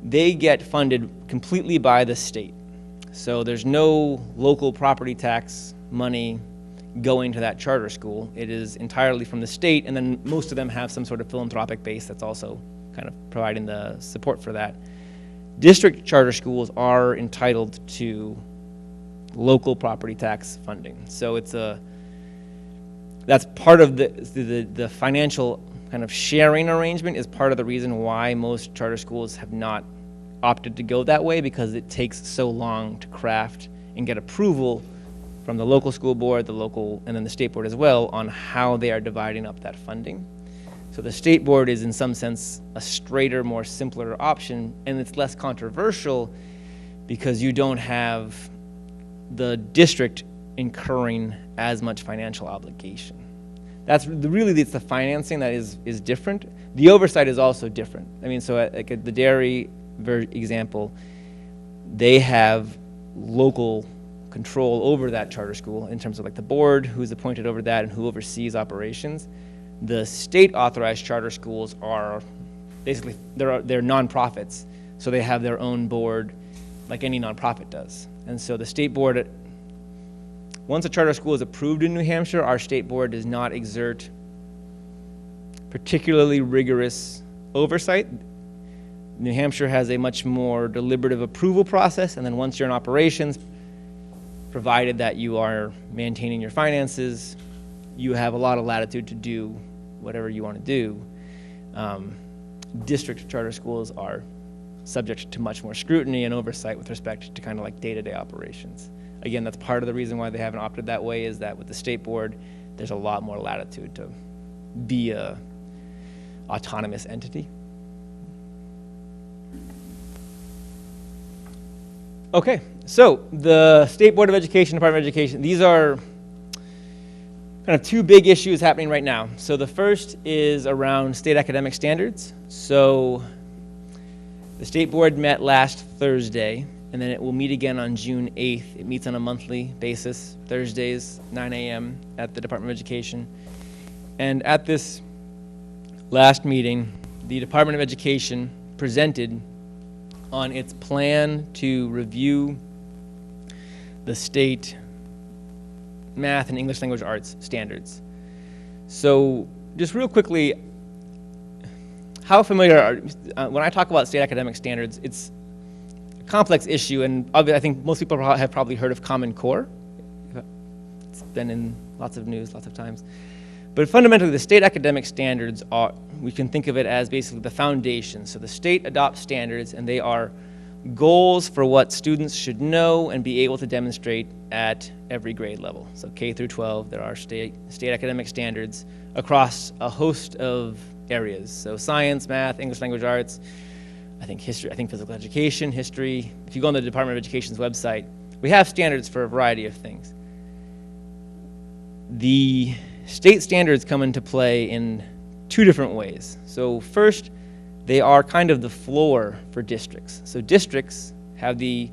they get funded completely by the state. So there's no local property tax money going to that charter school. It is entirely from the state, and then most of them have some sort of philanthropic base that's also kind of providing the support for that. District charter schools are entitled to local property tax funding. So that's part of the financial kind of sharing arrangement is part of the reason why most charter schools have not opted to go that way, because it takes so long to craft and get approval from the local school board, and then the state board as well, on how they are dividing up that funding. So the state board is in some sense a straighter, more simpler option, and it's less controversial because you don't have the district incurring as much financial obligation. It's the financing that is different. The oversight is also different. I mean, so like at the Dairy example, they have local control over that charter school in terms of like the board who's appointed over that and who oversees operations. The state authorized charter schools are basically, they're nonprofits, so they have their own board like any nonprofit does. And so the state board, once a charter school is approved in New Hampshire, our state board does not exert particularly rigorous oversight. New Hampshire has a much more deliberative approval process, and then once you're in operations, provided that you are maintaining your finances, you have a lot of latitude to do whatever you want to do. District charter schools are subject to much more scrutiny and oversight with respect to kind of like day-to-day operations. Again, that's part of the reason why they haven't opted that way, is that with the state board, there's a lot more latitude to be a autonomous entity. Okay, so the State Board of Education, Department of Education, these are kind of two big issues happening right now. So the first is around state academic standards. So the State Board met last Thursday, and then it will meet again on June 8th. It meets on a monthly basis, Thursdays, 9 a.m. at the Department of Education. And at this last meeting, the Department of Education presented on its plan to review the state math, and English language arts standards. So just real quickly, how familiar are, when I talk about state academic standards, it's a complex issue, and I think most people have probably heard of Common Core. It's been in lots of news, lots of times. But fundamentally, the state academic standards are, we can think of it as basically the foundation. So the state adopts standards, and they are goals for what students should know and be able to demonstrate at every grade level. So K through 12, there are state academic standards across a host of areas. So science, math, English language arts, I think history, I think physical education, history. If you go on the Department of Education's website, we have standards for a variety of things. The state standards come into play in two different ways. So first, they are kind of the floor for districts. So districts have the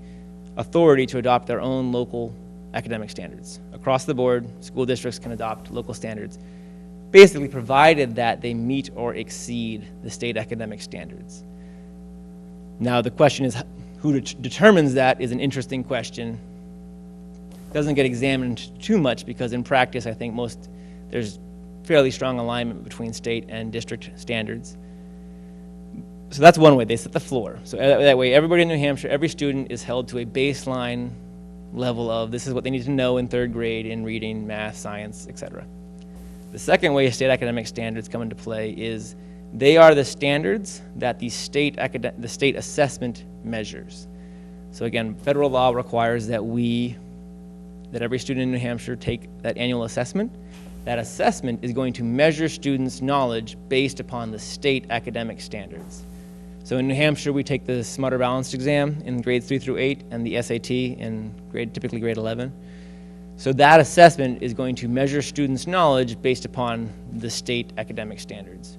authority to adopt their own local academic standards. Across the board, school districts can adopt local standards, basically provided that they meet or exceed the state academic standards. Now the question is, who determines that is an interesting question. Doesn't get examined too much because in practice I think there's fairly strong alignment between state and district standards. So that's one way, they set the floor. So that way everybody in New Hampshire, every student is held to a baseline level of this is what they need to know in third grade in reading, math, science, etc. The second way state academic standards come into play is they are the standards that the state assessment measures. So again, federal law requires that every student in New Hampshire take that annual assessment. That assessment is going to measure students' knowledge based upon the state academic standards. So in New Hampshire, we take the Smarter Balanced exam in grades 3 through 8 and the SAT in typically grade 11. So that assessment is going to measure students' knowledge based upon the state academic standards.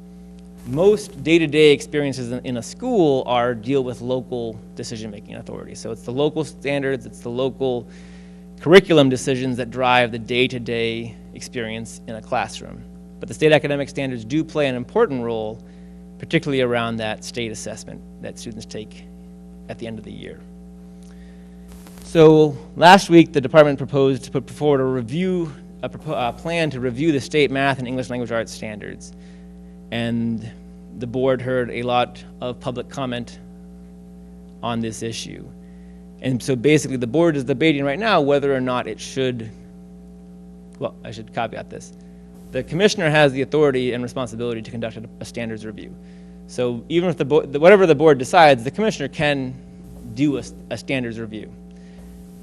Most day-to-day experiences in a school deal with local decision-making authority. So it's the local standards, it's the local curriculum decisions that drive the day-to-day experience in a classroom. But the state academic standards do play an important role, particularly around that state assessment that students take at the end of the year. So last week, the department proposed to put forward a plan to review the state math and English language arts standards. And the board heard a lot of public comment on this issue. And so basically the board is debating right now whether or not it should, well, I should caveat this. The commissioner has the authority and responsibility to conduct a standards review. So even if whatever the board decides, the commissioner can do a standards review.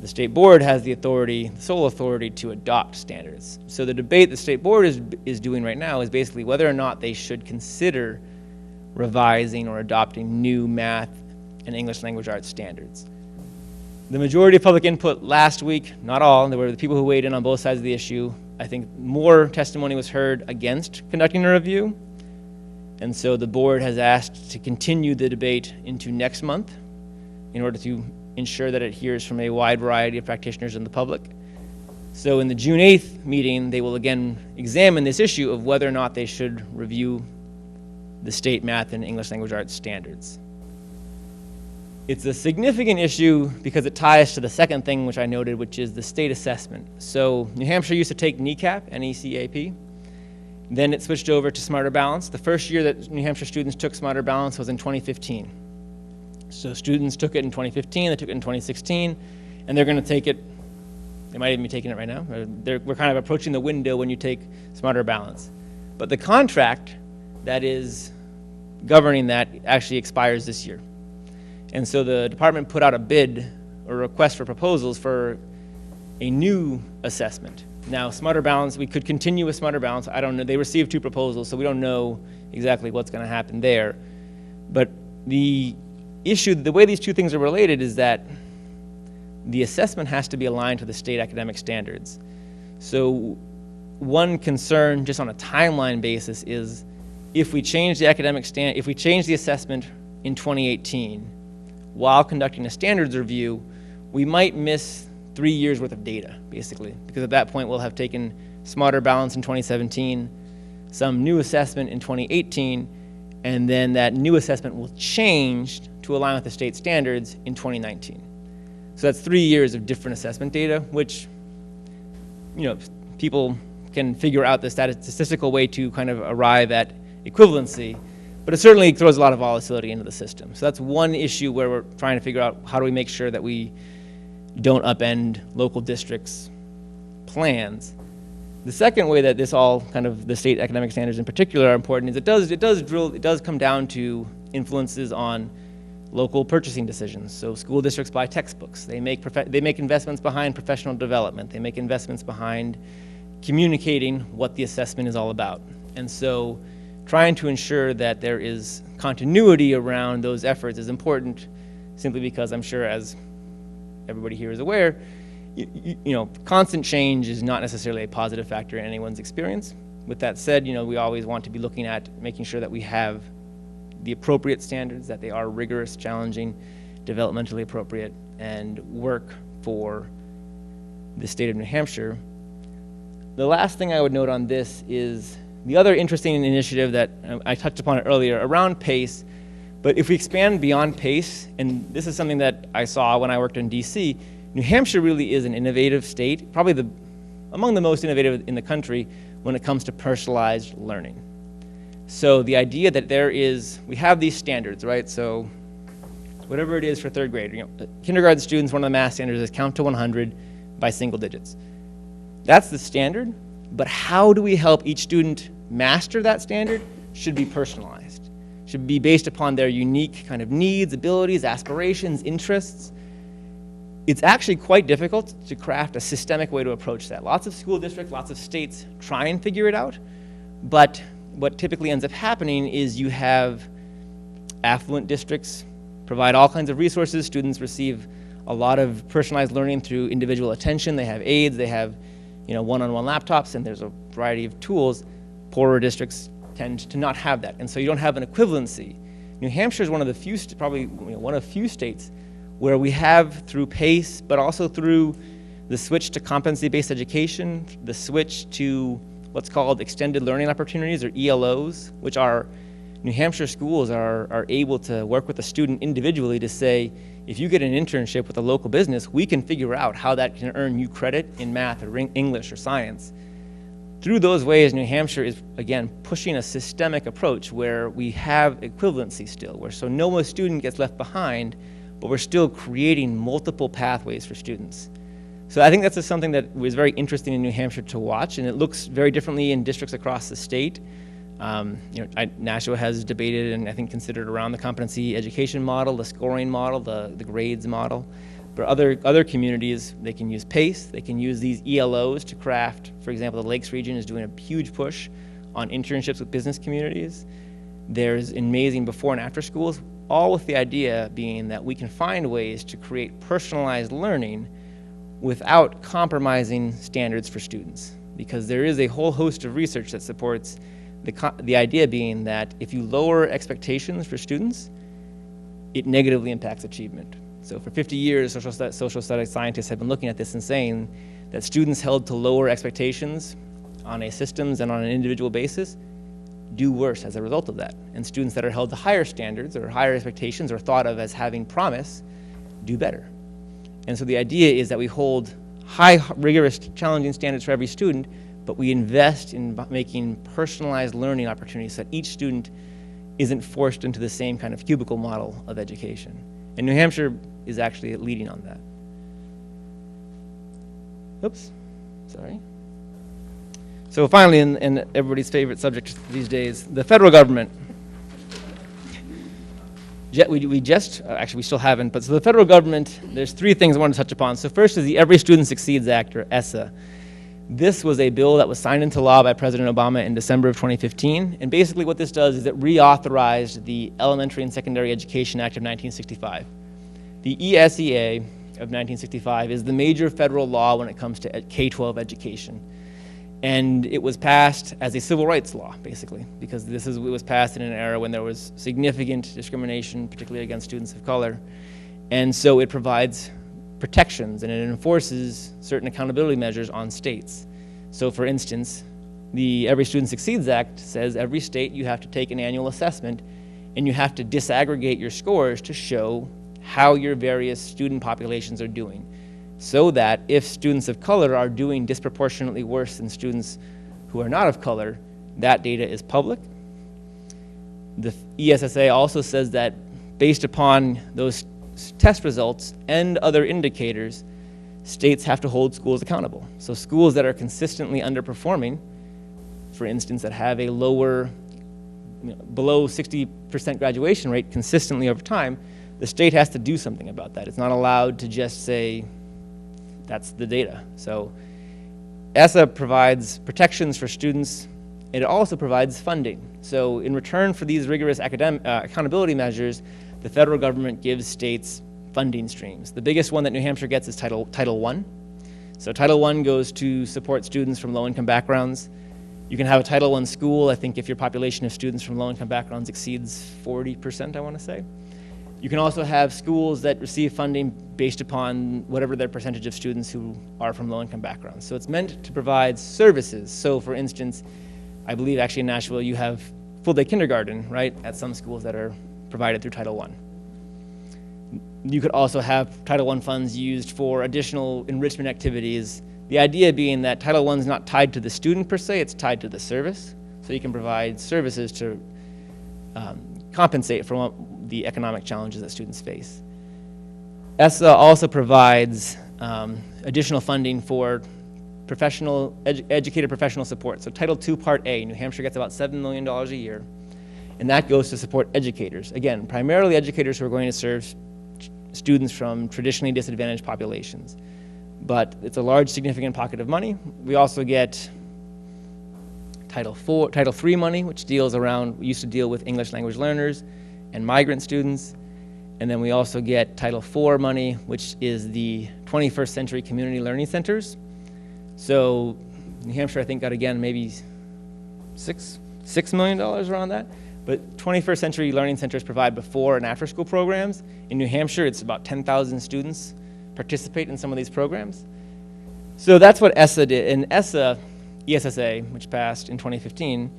The state board has the sole authority to adopt standards. So the debate the state board is doing right now is basically whether or not they should consider revising or adopting new math and English language arts standards. The majority of public input last week, not all, there were the people who weighed in on both sides of the issue. I think more testimony was heard against conducting a review. And so the board has asked to continue the debate into next month in order to ensure that it hears from a wide variety of practitioners in the public. So in the June 8th meeting, they will again examine this issue of whether or not they should review the state math and English language arts standards. It's a significant issue because it ties to the second thing which I noted, which is the state assessment. So New Hampshire used to take NECAP, N-E-C-A-P. Then it switched over to Smarter Balance. The first year that New Hampshire students took Smarter Balance was in 2015. So students took it in 2015, they took it in 2016, and they're going to take it, they might even be taking it right now. We're kind of approaching the window when you take Smarter Balance. But the contract that is governing that actually expires this year. And so the department put out a bid or request for proposals for a new assessment. Now, Smarter Balance, we could continue with Smarter Balance. I don't know. They received 2 proposals, so we don't know exactly what's going to happen there. But the issue, the way these two things are related is that the assessment has to be aligned to the state academic standards. So one concern, just on a timeline basis, is if we change the if we change the assessment in 2018, while conducting a standards review, we might miss 3 years worth of data, basically, because at that point we'll have taken Smarter Balance in 2017, some new assessment in 2018, and then that new assessment will change to align with the state standards in 2019. So that's 3 years of different assessment data, which people can figure out the statistical way to kind of arrive at equivalency, but it certainly throws a lot of volatility into the system. So that's one issue where we're trying to figure out how do we make sure that we don't upend local districts' plans. The second way that this all kind of the state academic standards in particular are important is it does come down to influences on local purchasing decisions. So school districts buy textbooks. They make investments behind professional development. They make investments behind communicating what the assessment is all about. And so trying to ensure that there is continuity around those efforts is important, simply because I'm sure, as everybody here is aware, constant change is not necessarily a positive factor in anyone's experience. With that said, we always want to be looking at making sure that we have the appropriate standards, that they are rigorous, challenging, developmentally appropriate, and work for the state of New Hampshire. The last thing I would note on this is the other interesting initiative that I touched upon it earlier around PACE, but if we expand beyond PACE, and this is something that I saw when I worked in DC, New Hampshire really is an innovative state, probably among the most innovative in the country when it comes to personalized learning. So the idea that we have these standards, right? So whatever it is for third grade, kindergarten students, one of the math standards is count to 100 by single digits. That's the standard, but how do we help each student master that standard should be personalized, should be based upon their unique kind of needs, abilities, aspirations, interests. It's actually quite difficult to craft a systemic way to approach that. Lots of school districts, lots of states try and figure it out, but what typically ends up happening is you have affluent districts provide all kinds of resources. Students receive a lot of personalized learning through individual attention. They have aids, they have one-on-one laptops, and there's a variety of tools. Poorer districts tend to not have that, and so you don't have an equivalency. New Hampshire is one of the few, probably one of few states where we have, through PACE, but also through the switch to competency-based education, the switch to what's called extended learning opportunities, or ELOs, which are New Hampshire schools are able to work with a student individually to say, if you get an internship with a local business, we can figure out how that can earn you credit in math or English or science. Through those ways, New Hampshire is, again, pushing a systemic approach where we have equivalency still, where so no student gets left behind, but we're still creating multiple pathways for students. So I think that's just something that was very interesting in New Hampshire to watch, and it looks very differently in districts across the state. Nashua has debated and I think considered around the competency education model, the scoring model, the grades model. But other communities, they can use PACE, they can use these ELOs to craft. For example, the Lakes region is doing a huge push on internships with business communities. There's amazing before and after schools, all with the idea being that we can find ways to create personalized learning without compromising standards for students. Because there is a whole host of research that supports the idea being that if you lower expectations for students, it negatively impacts achievement. So for 50 years, social studies scientists have been looking at this and saying that students held to lower expectations on a systems and on an individual basis do worse as a result of that. And students that are held to higher standards or higher expectations or thought of as having promise do better. And so the idea is that we hold high, rigorous, challenging standards for every student, but we invest in making personalized learning opportunities so that each student isn't forced into the same kind of cubicle model of education. And New Hampshire is actually leading on that. Oops, sorry. So finally, in everybody's favorite subject these days, the federal government. Actually we still haven't, but so the federal government, there's three things I want to touch upon. So first is the Every Student Succeeds Act, or ESSA. This was a bill that was signed into law by President Obama in December of 2015, and basically what this does is it reauthorized the Elementary and Secondary Education Act of 1965. The ESEA of 1965 is the major federal law when it comes to K-12 education. And it was passed as a civil rights law, basically, because it was passed in an era when there was significant discrimination, particularly against students of color. And so it provides protections and it enforces certain accountability measures on states. So for instance, the Every Student Succeeds Act says every state you have to take an annual assessment and you have to disaggregate your scores to show how your various student populations are doing. so that if students of color are doing disproportionately worse than students who are not of color, that data is public. The ESSA also says that based upon those test results and other indicators, states have to hold schools accountable. So schools that are consistently underperforming, for instance, that have a lower, below 60% graduation rate consistently over time, the state has to do something about that. It's not allowed to just say, that's the data. So ESSA provides protections for students. It also provides funding. So in return for these rigorous accountability measures, the federal government gives states funding streams. The biggest one that New Hampshire gets is Title I. So Title I goes to support students from low-income backgrounds. You can have a Title I school, I think, if your population of students from low-income backgrounds exceeds 40%, I want to say. You can also have schools that receive funding based upon whatever their percentage of students who are from low-income backgrounds. So it's meant to provide services. So for instance, I believe actually in Nashville you have full-day kindergarten, right, at some schools that are provided through Title I. You could also have Title I funds used for additional enrichment activities. The idea being that Title I is not tied to the student per se, it's tied to the service. So you can provide services to compensate for the economic challenges that students face. ESSA also provides additional funding for educated professional support. So Title II Part A, New Hampshire gets about $7 million a year, and that goes to support educators. Again, primarily educators who are going to serve students from traditionally disadvantaged populations. But it's a large, significant pocket of money. We also get Title III money, which deals around, we used to deal with English language learners and migrant students. And then we also get Title IV money, which is the 21st Century Community Learning Centers. So New Hampshire, I think, got, again, maybe $6 million around that. But 21st Century Learning Centers provide before and after school programs. In New Hampshire, it's about 10,000 students participate in some of these programs. So that's what ESSA did. And ESSA, which passed in 2015,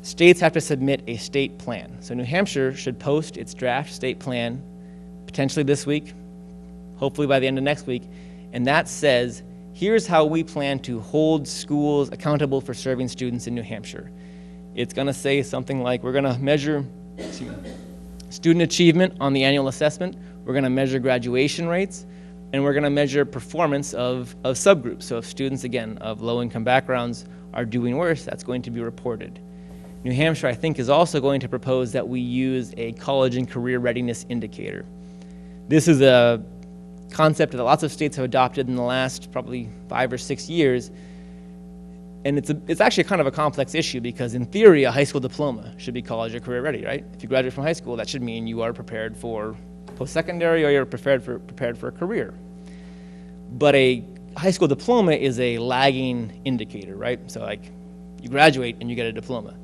states have to submit a state plan. So New Hampshire should post its draft state plan potentially this week, hopefully by the end of next week. And that says, here's how we plan to hold schools accountable for serving students in New Hampshire. It's going to say something like, we're going to measure student achievement on the annual assessment, we're going to measure graduation rates, and we're going to measure performance of subgroups. So if students, again, of low-income backgrounds are doing worse, that's going to be reported. New Hampshire, I think, is also going to propose that we use a college and career readiness indicator. This is a concept that lots of states have adopted in the last probably 5 or 6 years. And it's actually kind of a complex issue because in theory, a high school diploma should be college or career ready, right? If you graduate from high school, that should mean you are prepared for post-secondary or you're prepared for a career. But a high school diploma is a lagging indicator, right? So like you graduate and you get a diploma.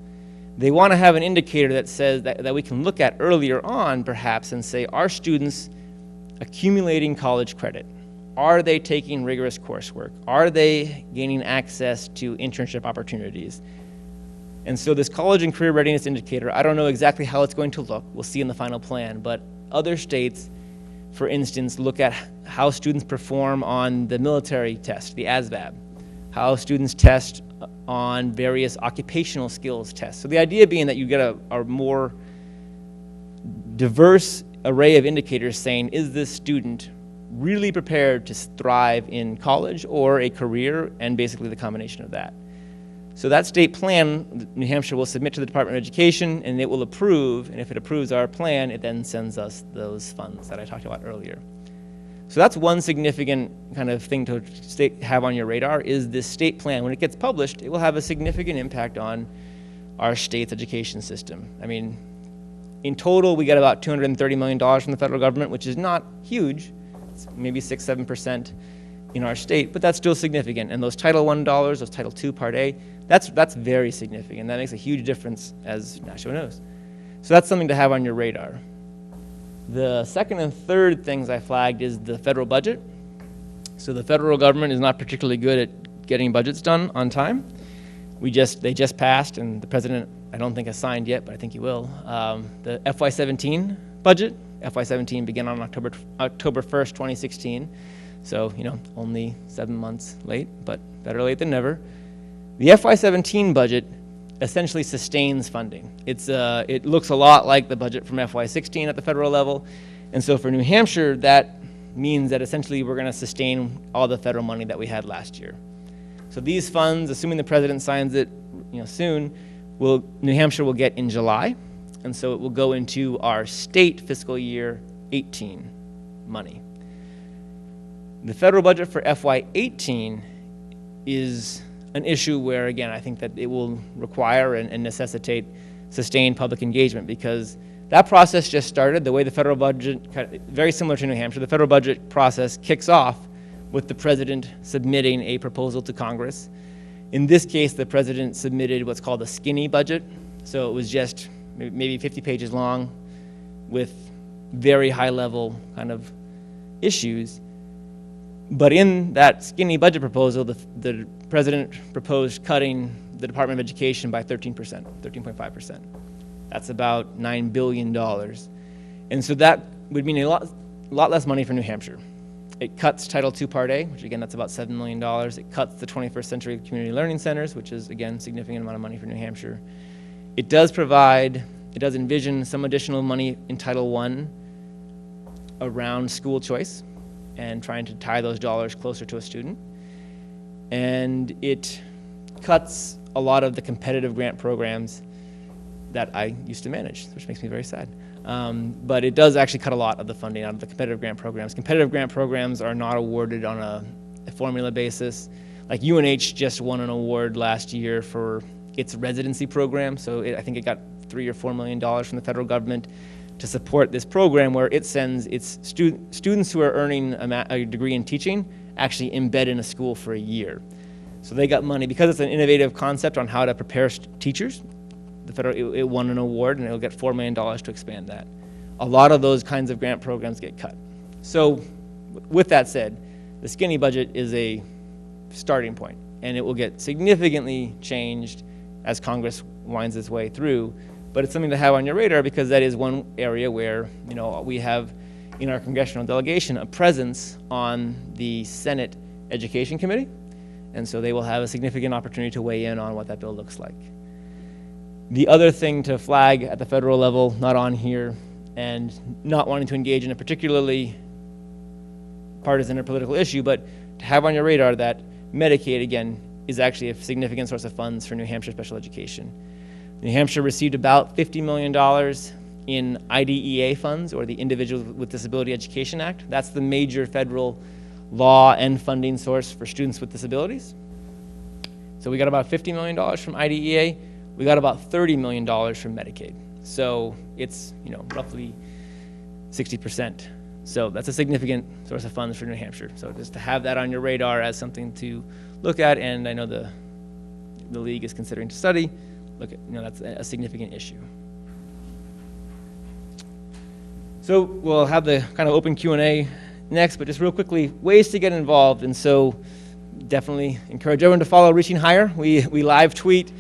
They want to have an indicator that says that we can look at earlier on perhaps and say, are students accumulating college credit? Are they taking rigorous coursework? Are they gaining access to internship opportunities? And so this college and career readiness indicator, I don't know exactly how it's going to look. We'll see in the final plan. But other states, for instance, look at how students perform on the military test, the ASVAB, how students test on various occupational skills tests. So the idea being that you get a more diverse array of indicators saying, is this student really prepared to thrive in college or a career, and basically the combination of that. So that state plan, New Hampshire will submit to the Department of Education, and it will approve, and if it approves our plan, it then sends us those funds that I talked about earlier. So that's one significant kind of thing to have on your radar, is this state plan. When it gets published, it will have a significant impact on our state's education system. I mean, in total, we get about $230 million from the federal government, which is not huge. It's maybe 6-7% in our state, but that's still significant. And those Title I dollars, those Title II Part A, that's very significant. That makes a huge difference, as Nashua knows. So that's something to have on your radar. The second and third things I flagged is the federal budget. So the federal government is not particularly good at getting budgets done on time. They just passed, and the president, I don't think has signed yet, but I think he will, the FY17 budget. FY17 began on October 1st, 2016. So, only 7 months late, but better late than never. The FY17 budget essentially sustains funding. It looks a lot like the budget from FY16 at the federal level. And so for New Hampshire, that means that essentially we're going to sustain all the federal money that we had last year. So these funds, assuming the president signs it soon, New Hampshire will get in July. And so it will go into our state fiscal year 18 money. The federal budget for FY18 is an issue where, again, I think that it will require and necessitate sustained public engagement, because that process just started. The way the federal budget, very similar to New Hampshire, the federal budget process kicks off with the president submitting a proposal to Congress. In this case, the president submitted what's called a skinny budget. So it was just maybe 50 pages long with very high level kind of issues. But in that skinny budget proposal, the president proposed cutting the Department of Education by 13%, 13.5%. That's about $9 billion. And so that would mean a lot less money for New Hampshire. It cuts Title II Part A, which again, that's about $7 million. It cuts the 21st Century Community Learning Centers, which is, again, a significant amount of money for New Hampshire. It does envision some additional money in Title I around school choice and trying to tie those dollars closer to a student. And it cuts a lot of the competitive grant programs that I used to manage, which makes me very sad. But it does actually cut a lot of the funding out of the competitive grant programs. Competitive grant programs are not awarded on a formula basis. Like UNH just won an award last year for its residency program. So I think it got $3 or $4 million from the federal government to support this program, where it sends its students who are earning a degree in teaching actually embed in a school for a year. So they got money because it's an innovative concept on how to prepare teachers. It won an award, and it'll get $4 million to expand that. A lot of those kinds of grant programs get cut. So with that said, the skinny budget is a starting point, and it will get significantly changed as Congress winds its way through. But it's something to have on your radar, because that is one area where we have in our congressional delegation a presence on the Senate Education Committee, and so they will have a significant opportunity to weigh in on what that bill looks like. The other thing to flag at the federal level, not on here, and not wanting to engage in a particularly partisan or political issue, but to have on your radar that Medicaid, again, is actually a significant source of funds for New Hampshire special education. New Hampshire received about $50 million in IDEA funds, or the Individuals with Disability Education Act. That's the major federal law and funding source for students with disabilities. So we got about $50 million from IDEA. We got about $30 million from Medicaid. So it's roughly 60%. So that's a significant source of funds for New Hampshire. So just to have that on your radar as something to look at, and I know the league is considering to study. Look at, that's a significant issue. So we'll have the kind of open Q&A next, but just real quickly, ways to get involved. And so definitely encourage everyone to follow Reaching Higher. We live tweet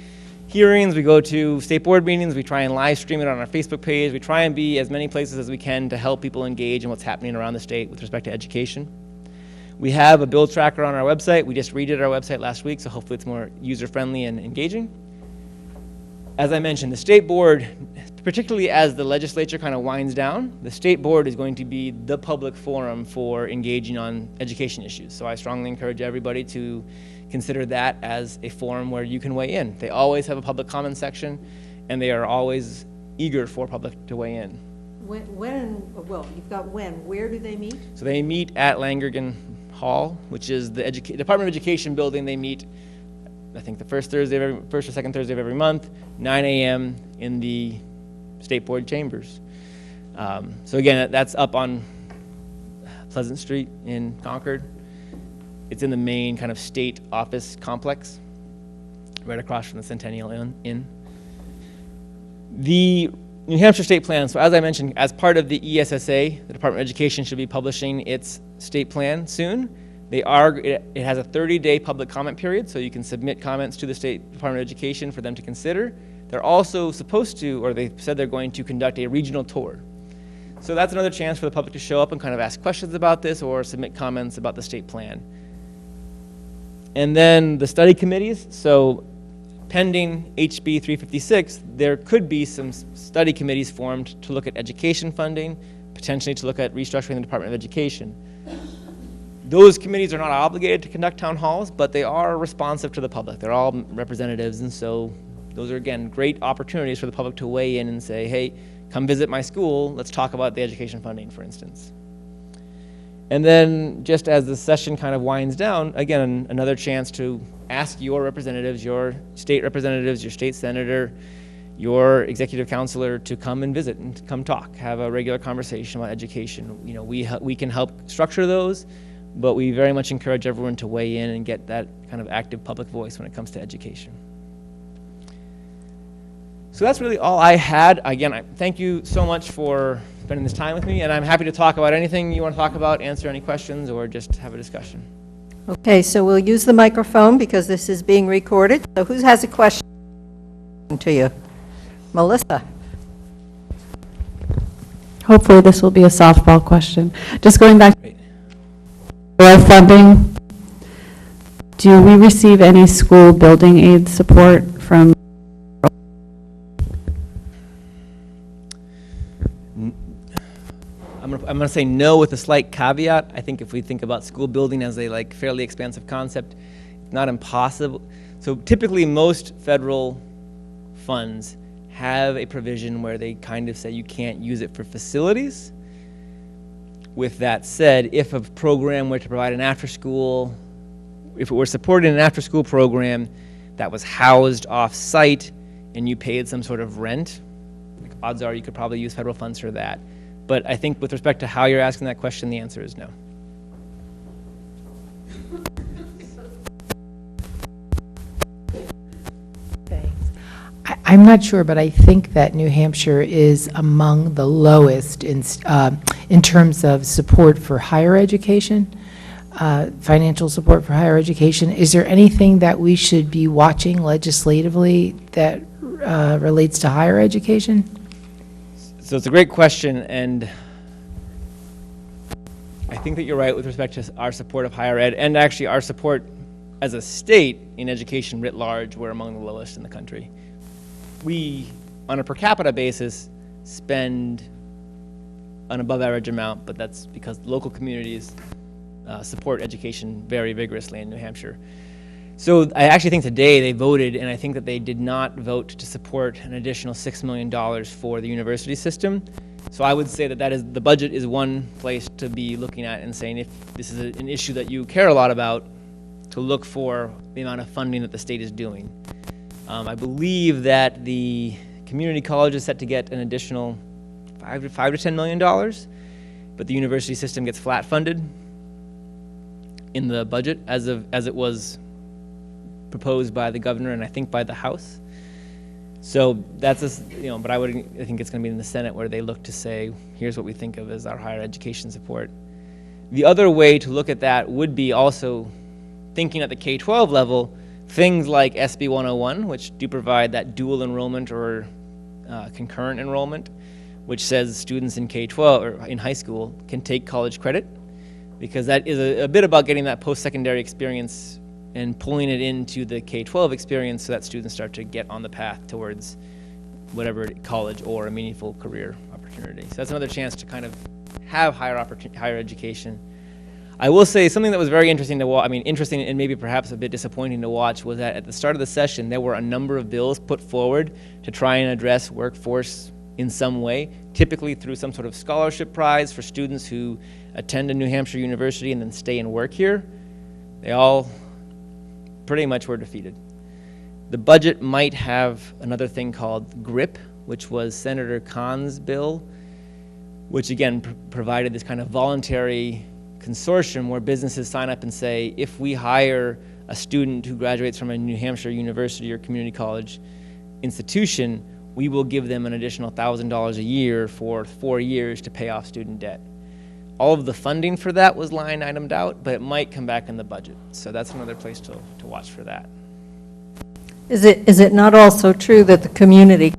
hearings, we go to state board meetings, we try and live stream it on our Facebook page. We try and be as many places as we can to help people engage in what's happening around the state with respect to education. We have a bill tracker on our website. We just redid our website last week, so hopefully it's more user-friendly and engaging. As I mentioned, the state board, particularly as the legislature kind of winds down, the state board is going to be the public forum for engaging on education issues. So I strongly encourage everybody to consider that as a forum where you can weigh in. They always have a public comment section, and they are always eager for public to weigh in. Where do they meet? So they meet at Langergan Hall, which is the Department of Education building. They meet, I think, the first or second Thursday of every month, 9 a.m. in the State Board chambers. So again, that's up on Pleasant Street in Concord. It's in the main kind of state office complex, right across from the Centennial Inn. The New Hampshire State Plan, so as I mentioned, as part of the ESSA, the Department of Education should be publishing its state plan soon. It has a 30-day public comment period, so you can submit comments to the State Department of Education for them to consider. They're also supposed to, or they said they're going to conduct a regional tour. So that's another chance for the public to show up and kind of ask questions about this or submit comments about the state plan. And then the study committees. So pending HB 356, there could be some study committees formed to look at education funding, potentially to look at restructuring the Department of Education. Those committees are not obligated to conduct town halls, but they are responsive to the public. They're all representatives, and so those are, again, great opportunities for the public to weigh in and say, hey, come visit my school, let's talk about the education funding, for instance. And then, just as the session kind of winds down, again, another chance to ask your representatives, your state representatives, your state senator, your executive counselor to come and visit and come talk, have a regular conversation about education. You know, we can help structure those, but we very much encourage everyone to weigh in and get that kind of active public voice when it comes to education. So that's really all I had. Again, thank you so much for spending this time with me, and I'm happy to talk about anything you want to talk about, answer any questions, or just have a discussion. Okay, so we'll use the microphone because this is being recorded. So who has a question to you? Melissa? Hopefully this will be a softball question. Just going back Great. to our funding, do we receive any school building aid support from? I'm going to say no with a slight caveat. I think if we think about school building as a fairly expansive concept, it's not impossible. So typically most federal funds have a provision where they kind of say you can't use it for facilities. With that said, if a program were to provide an after-school, if it were supporting an after-school program that was housed off-site and you paid some sort of rent, odds are you could probably use federal funds for that. But I think with respect to how you're asking that question, the answer is no. I'm not sure, but I think that New Hampshire is among the lowest in terms of support for higher education, financial support for higher education. Is there anything that we should be watching legislatively that relates to higher education? So it's a great question, and I think that you're right with respect to our support of higher ed, and actually our support as a state in education writ large. We're among the lowest in the country. We, on a per capita basis, spend an above average amount, but that's because local communities support education very vigorously in New Hampshire. So I actually think today they voted, and I think that they did not vote to support an additional $6 million for the university system. So I would say that the budget is one place to be looking at and saying, if this is an issue that you care a lot about, to look for the amount of funding that the state is doing. I believe that the community college is set to get an additional $5 to $10 million, but the university system gets flat funded in the budget as it was proposed by the governor and I think by the House. So that's but I think it's going to be in the Senate where they look to say, here's what we think of as our higher education support. The other way to look at that would be also thinking at the K-12 level, things like SB 101, which do provide that dual enrollment or concurrent enrollment, which says students in K-12 or in high school can take college credit, because that is a bit about getting that post-secondary experience and pulling it into the K-12 experience so that students start to get on the path towards whatever college or a meaningful career opportunity. So that's another chance to kind of have higher education. I will say something that was very interesting to watch, interesting and maybe perhaps a bit disappointing to watch, was that at the start of the session, there were a number of bills put forward to try and address workforce in some way, typically through some sort of scholarship prize for students who attend a New Hampshire university and then stay and work here. They all pretty much were defeated. The budget might have another thing called GRIP, which was Senator Kahn's bill, which again provided this kind of voluntary consortium where businesses sign up and say, if we hire a student who graduates from a New Hampshire university or community college institution, we will give them an additional $1,000 a year for 4 years to pay off student debt. All of the funding for that was line itemed out, but it might come back in the budget. So that's another place to watch for that. Is it not also true that the community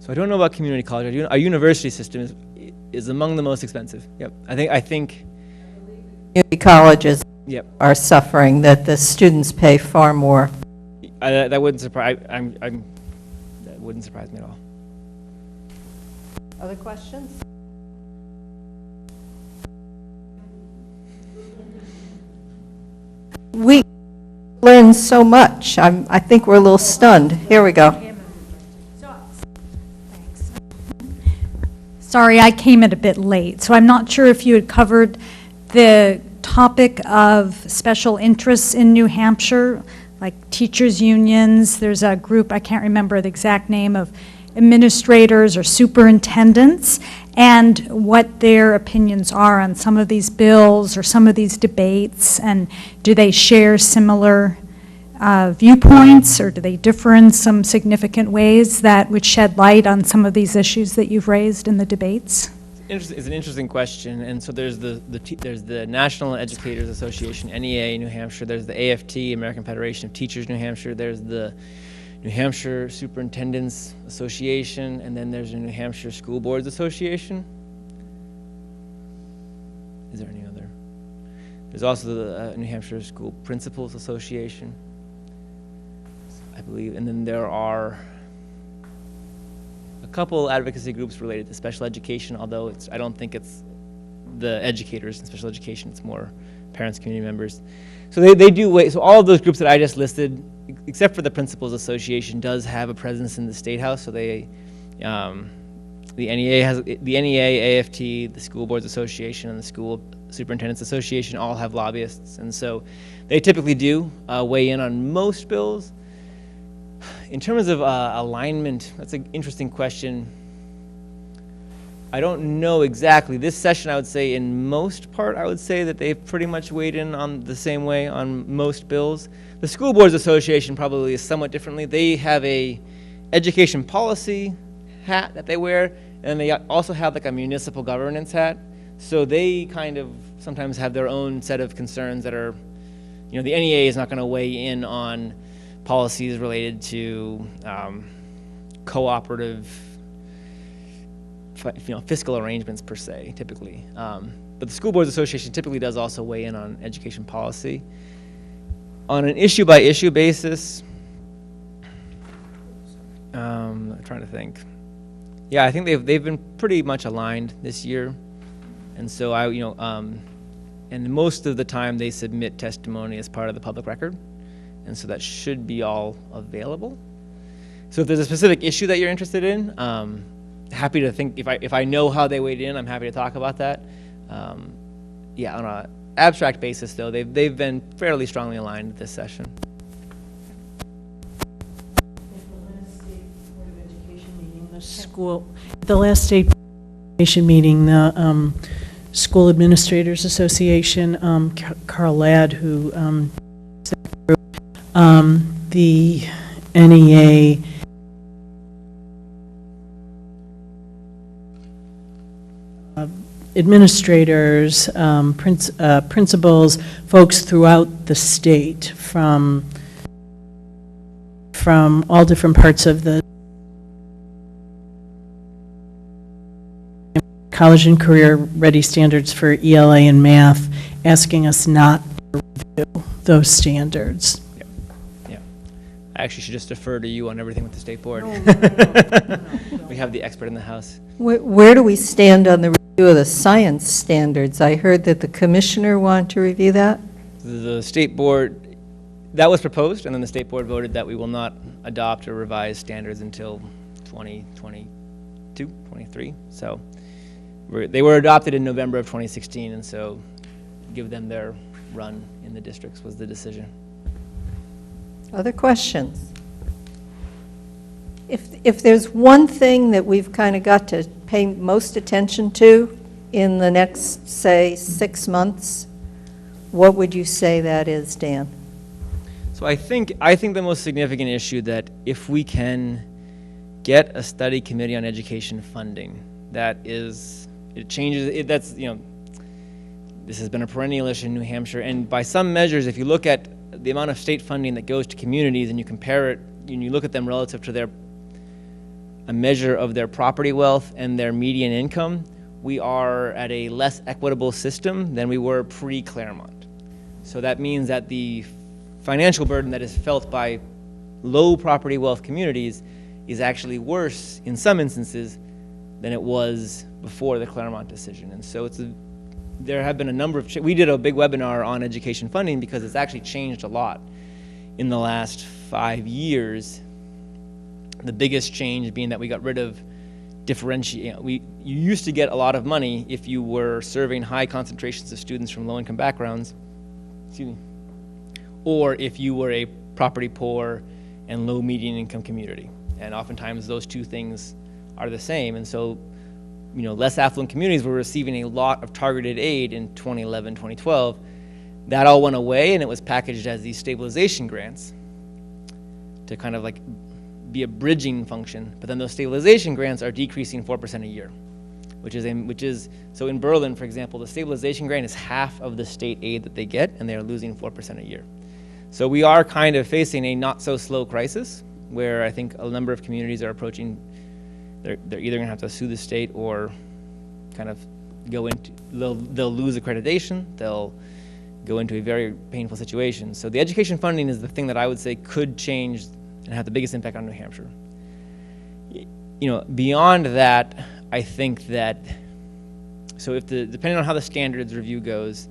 So I don't know about community college. Our university system is among the most expensive. Yep. I think. Community colleges Yep. are suffering, that the students pay far more. That wouldn't surprise. That wouldn't surprise me at all. Other questions? We learn so much. I think we're a little stunned. Here we go. Sorry, I came in a bit late, so I'm not sure if you had covered the topic of special interests in New Hampshire, like teachers' unions. There's a group, I can't remember the exact name, of administrators or superintendents, and what their opinions are on some of these bills or some of these debates, and do they share similar viewpoints, or do they differ in some significant ways that would shed light on some of these issues that you've raised in the debates? It's an interesting question, and so there's there's the National Educators Association, NEA, New Hampshire. There's the AFT, American Federation of Teachers, New Hampshire. There's the New Hampshire Superintendents Association, and then there's the New Hampshire School Boards Association. Is there any other? There's also the New Hampshire School Principals Association, I believe, and then there are a couple advocacy groups related to special education, although I don't think it's the educators in special education, it's more parents, community members. So they do wait. So all of those groups that I just listed, except for the Principals Association, does have a presence in the State House. So the NEA has the NEA, AFT, the School Boards Association, and the School Superintendents Association all have lobbyists, and so they typically do weigh in on most bills. In terms of alignment, that's an interesting question. I don't know exactly. This session, I would say, in most part, I would say that they've pretty much weighed in on the same way on most bills. The School Boards Association probably is somewhat differently. They have a education policy hat that they wear, and they also have like a municipal governance hat. So they kind of sometimes have their own set of concerns that are, the NEA is not going to weigh in on policies related to cooperative, fiscal arrangements per se, typically. But the School Boards Association typically does also weigh in on education policy. On an issue-by-issue basis, I'm trying to think. Yeah, I think they've been pretty much aligned this year, and so and most of the time they submit testimony as part of the public record. And so that should be all available. So if there's a specific issue that you're interested in, happy to think, if I know how they weighed in, I'm happy to talk about that. Yeah, on an abstract basis though, they've been fairly strongly aligned this session. The last state education meeting, the School Administrators Association, Carl Ladd, who the NEA administrators, principals, folks throughout the state from all different parts of the college and career ready standards for ELA and math, asking us not to review those standards. I actually should just defer to you on everything with the state board. No. We have the expert in the house. Where do we stand on the review of the science standards? I heard that the commissioner wanted to review that. The state board, that was proposed, and then the state board voted that we will not adopt or revise standards until 2022, 23. So they were adopted in November of 2016, and so give them their run in the districts was the decision. Other questions? If there's one thing that we've kind of got to pay most attention to in the next, say, 6 months, what would you say that is, Dan? So I think the most significant issue that if we can get a study committee on education funding, this has been a perennial issue in New Hampshire, and by some measures, if you look at the amount of state funding that goes to communities and you compare it, and you look at them relative to their a measure of their property wealth and their median income, we are at a less equitable system than we were pre-Claremont. So that means that the financial burden that is felt by low property wealth communities is actually worse in some instances than it was before the Claremont decision. And so there have been a number of, we did a big webinar on education funding because it's actually changed a lot in the last 5 years. The biggest change being that we got rid of you used to get a lot of money if you were serving high concentrations of students from low-income backgrounds, or if you were a property poor and low median income community. And oftentimes those two things are the same. And so, less affluent communities were receiving a lot of targeted aid in 2011, 2012. That all went away, and it was packaged as these stabilization grants to kind of like be a bridging function. But then those stabilization grants are decreasing 4% a year, which is so in Berlin, for example, the stabilization grant is half of the state aid that they get, and they are losing 4% a year. So we are kind of facing a not so slow crisis where I think a number of communities are approaching, they're either gonna have to sue the state or kind of they'll lose accreditation, they'll go into a very painful situation. So the education funding is the thing that I would say could change and have the biggest impact on New Hampshire. Beyond that, I think that, so depending on how the standards review goes,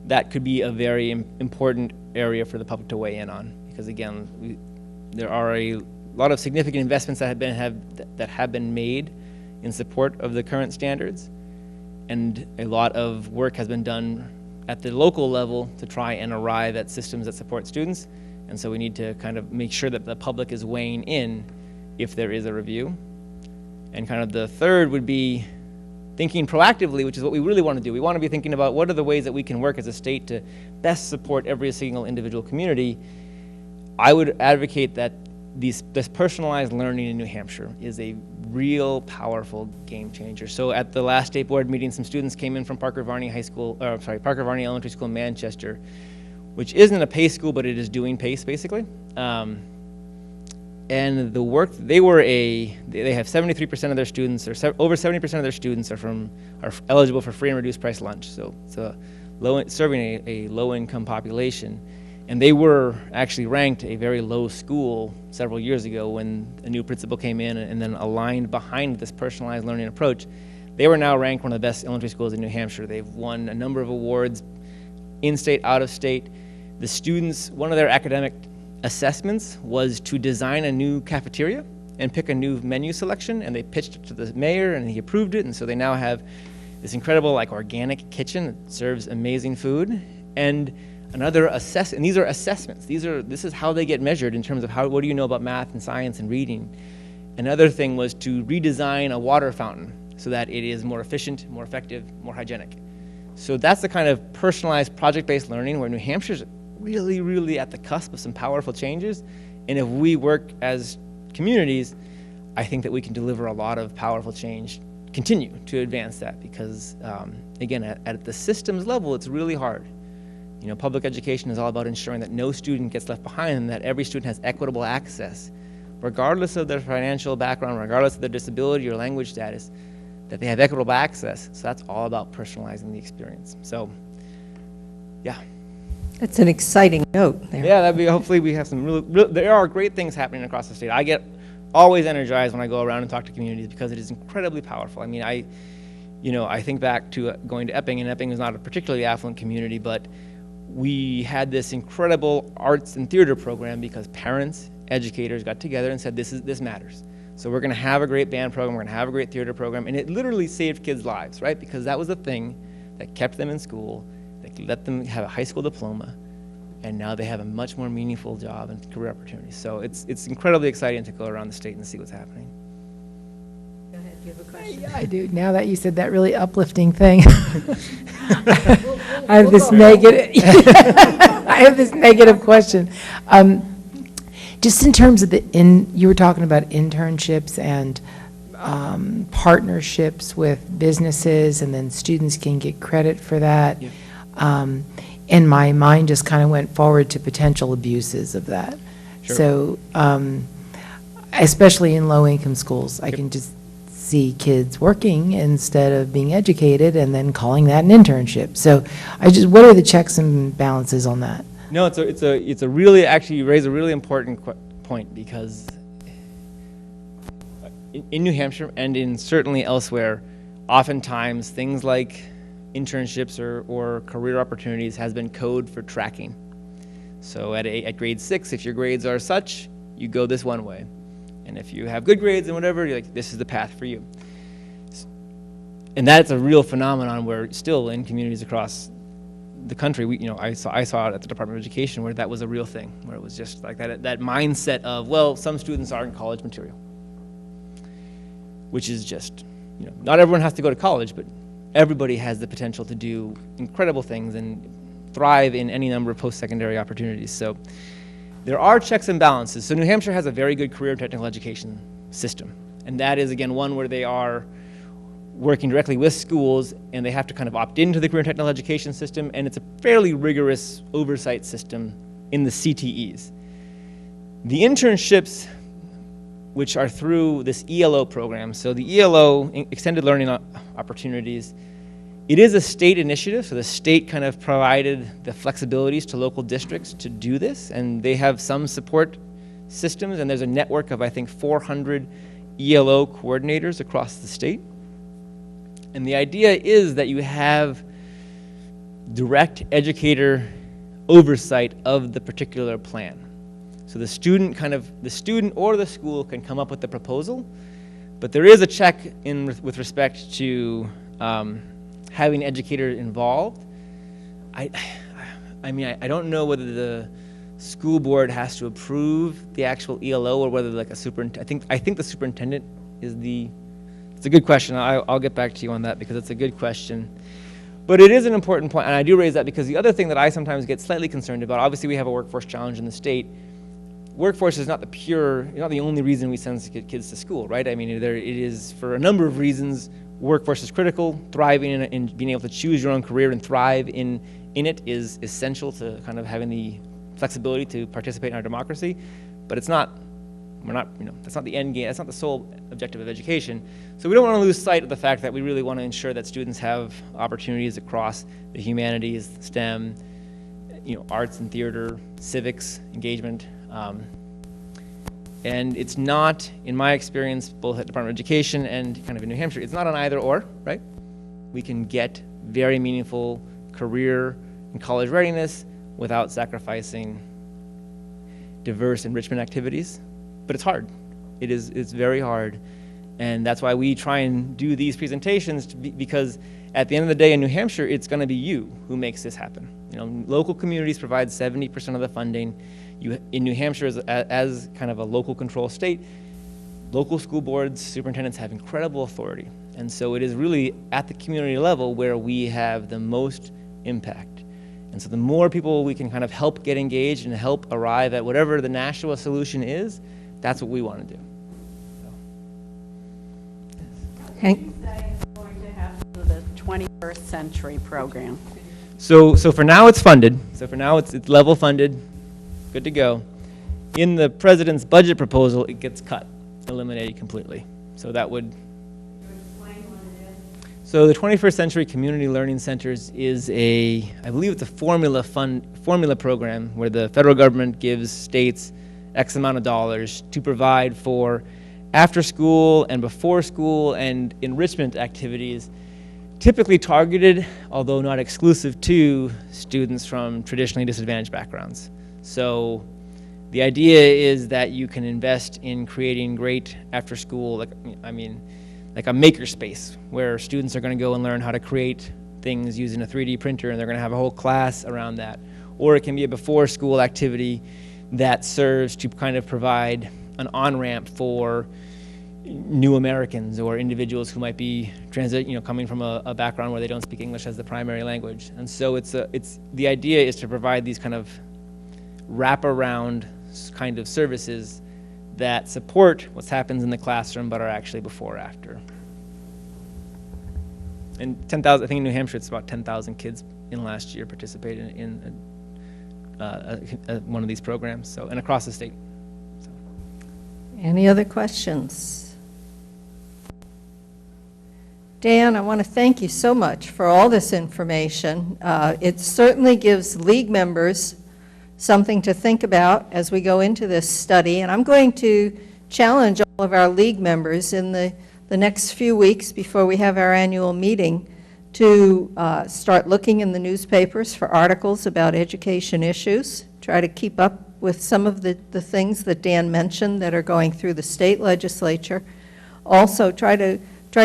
that could be a very important area for the public to weigh in on, because again, there are a lot of significant investments that have been made in support of the current standards, and a lot of work has been done at the local level to try and arrive at systems that support students. And so we need to kind of make sure that the public is weighing in if there is a review. And kind of the third would be thinking proactively, which is what we really want to do. We want to be thinking about what are the ways that we can work as a state to best support every single individual community. I would advocate that this personalized learning in New Hampshire is a real powerful game changer. So at the last state board meeting, some students came in from Parker Varney Elementary School in Manchester, which isn't a PACE school, but it is doing PACE basically. And the work, they have 73% of their students, or over 70% of their students are eligible for free and reduced price lunch. So it's serving a low income population. And they were actually ranked a very low school several years ago when a new principal came in and then aligned behind this personalized learning approach. They were now ranked one of the best elementary schools in New Hampshire. They've won a number of awards, in-state, out-of-state. The students, one of their academic assessments was to design a new cafeteria and pick a new menu selection, and they pitched it to the mayor and he approved it, and so they now have this incredible organic kitchen that serves amazing food. And another and these are assessments. This is how they get measured in terms of what do you know about math and science and reading. Another thing was to redesign a water fountain so that it is more efficient, more effective, more hygienic. So that's the kind of personalized project-based learning where New Hampshire's really, really at the cusp of some powerful changes. And if we work as communities, I think that we can deliver a lot of powerful change, continue to advance that, because again, at the systems level, it's really hard. Public education is all about ensuring that no student gets left behind and that every student has equitable access, regardless of their financial background, regardless of their disability or language status, that they have equitable access. So that's all about personalizing the experience. So, yeah. That's an exciting note there. Yeah, hopefully we have some there are great things happening across the state. I get always energized when I go around and talk to communities because it is incredibly powerful. I mean, I think back to going to Epping, and Epping is not a particularly affluent community, but we had this incredible arts and theater program because parents, educators got together and said, this matters. So we're gonna have a great band program, we're gonna have a great theater program, and it literally saved kids' lives, right? Because that was the thing that kept them in school, that let them have a high school diploma, and now they have a much more meaningful job and career opportunities. So it's incredibly exciting to go around the state and see what's happening. Go ahead, you have a question. I do. Now that you said that really uplifting thing, I have this negative. I have this negative question. Just in terms of you were talking about internships and partnerships with businesses, and then students can get credit for that. Yeah. And my mind just kind of went forward to potential abuses of that. Sure. So especially in low-income schools. I can just see kids working instead of being educated and then calling that an internship. So what are the checks and balances on that? No, it's a really, actually, you raise a really important point, because in New Hampshire and in certainly elsewhere, oftentimes things like internships or career opportunities has been code for tracking. So at grade 6, if your grades are such, you go this one way. And if you have good grades and whatever, you're like, this is the path for you. And that's a real phenomenon where still in communities across the country, I saw it at the Department of Education where that was a real thing, where it was just like that mindset of, well, some students are in college material, which is just, not everyone has to go to college, but everybody has the potential to do incredible things and thrive in any number of post-secondary opportunities. So there are checks and balances. So New Hampshire has a very good career and technical education system. And that is, again, one where they are working directly with schools, and they have to kind of opt into the career and technical education system, and it's a fairly rigorous oversight system in the CTEs. The internships, which are through this ELO program, so the ELO, Extended Learning Opportunities, it is a state initiative, so the state kind of provided the flexibilities to local districts to do this, and they have some support systems, and there's a network of, I think, 400 ELO coordinators across the state. And the idea is that you have direct educator oversight of the particular plan. So the student or the school can come up with the proposal, but there is a check with respect to having educators involved. I don't know whether the school board has to approve the actual ELO or whether like a superintendent. I think the superintendent is the. It's a good question. I'll get back to you on that because it's a good question. But it is an important point, and I do raise that because the other thing that I sometimes get slightly concerned about, obviously we have a workforce challenge in the state. Workforce is not the only reason we send kids to school, right? I mean, it is for a number of reasons. Workforce is critical. Thriving in being able to choose your own career and thrive in it is essential to kind of having the flexibility to participate in our democracy. But that's not the end game. That's not the sole objective of education. So we don't want to lose sight of the fact that we really want to ensure that students have opportunities across the humanities, STEM, arts and theater, civics, engagement. And it's not, in my experience, both at Department of Education and kind of in New Hampshire, it's not an either or, right? We can get very meaningful career and college readiness without sacrificing diverse enrichment activities. But it's hard. It's very hard. And that's why we try and do these presentations because at the end of the day in New Hampshire, it's going to be you who makes this happen. Local communities provide 70% of the funding. In New Hampshire, as kind of a local control state, local school boards, superintendents have incredible authority. And so it is really at the community level where we have the most impact. And so the more people we can kind of help get engaged and help arrive at whatever the national solution is, that's what we want to do. Okay. You say it's going to happen to the 21st Century Program. So for now it's funded. So for now it's level funded, good to go. In the president's budget proposal, it gets cut, eliminated completely. So that would. Explain what it is. So the 21st Century Community Learning Centers is I believe it's a formula program where the federal government gives states X amount of dollars to provide for after school and before school and enrichment activities, typically targeted, although not exclusive to, students from traditionally disadvantaged backgrounds. So the idea is that you can invest in creating great after school, like a maker space where students are going to go and learn how to create things using a 3D printer, and they're going to have a whole class around that. Or it can be a before school activity that serves to kind of provide an on-ramp for new Americans or individuals who might be coming from a background where they don't speak English as the primary language. And so the idea is to provide these kind of wraparound kind of services that support what happens in the classroom but are actually before or after. And 10,000, I think in New Hampshire it's about 10,000 kids in last year participated in one of these programs, and across the state. Any other questions? Dan, I want to thank you so much for all this information. It certainly gives league members something to think about as we go into this study, and I'm going to challenge all of our league members in the next few weeks before we have our annual meeting to start looking in the newspapers for articles about education issues, try to keep up with some of the things that Dan mentioned that are going through the state legislature. Also, try to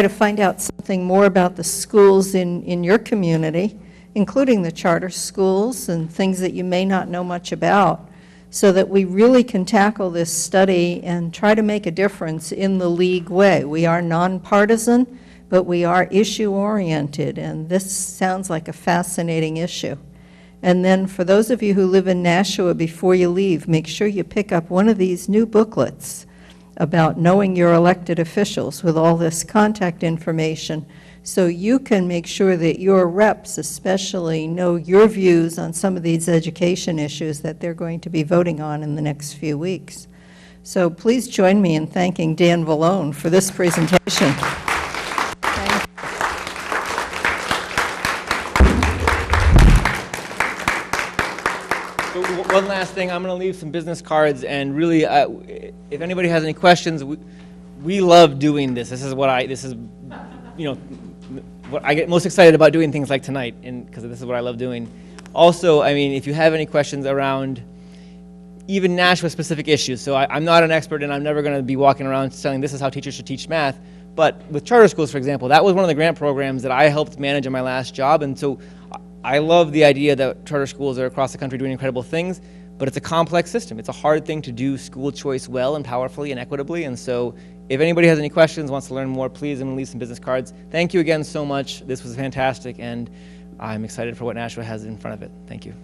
find out something more about the schools in your community, including the charter schools and things that you may not know much about, so that we really can tackle this study and try to make a difference in the league way. We are nonpartisan, but we are issue-oriented, and this sounds like a fascinating issue. And then for those of you who live in Nashua, before you leave, make sure you pick up one of these new booklets about knowing your elected officials with all this contact information, so you can make sure that your reps especially know your views on some of these education issues that they're going to be voting on in the next few weeks. So please join me in thanking Dan Vallone for this presentation. So one last thing, I'm going to leave some business cards, and really, if anybody has any questions, we love doing this. This is, you know, what I get most excited about doing things like tonight, because this is what I love doing. Also, I mean, if you have any questions around even Nashua-specific issues, so I'm not an expert, and I'm never going to be walking around saying this is how teachers should teach math, but with charter schools, for example, that was one of the grant programs that I helped manage in my last job, and so I love the idea that charter schools are across the country doing incredible things, but it's a complex system. It's a hard thing to do school choice well and powerfully and equitably, and so if anybody has any questions, wants to learn more, please, I'm going to leave some business cards. Thank you again so much. This was fantastic, and I'm excited for what Nashua has in front of it. Thank you.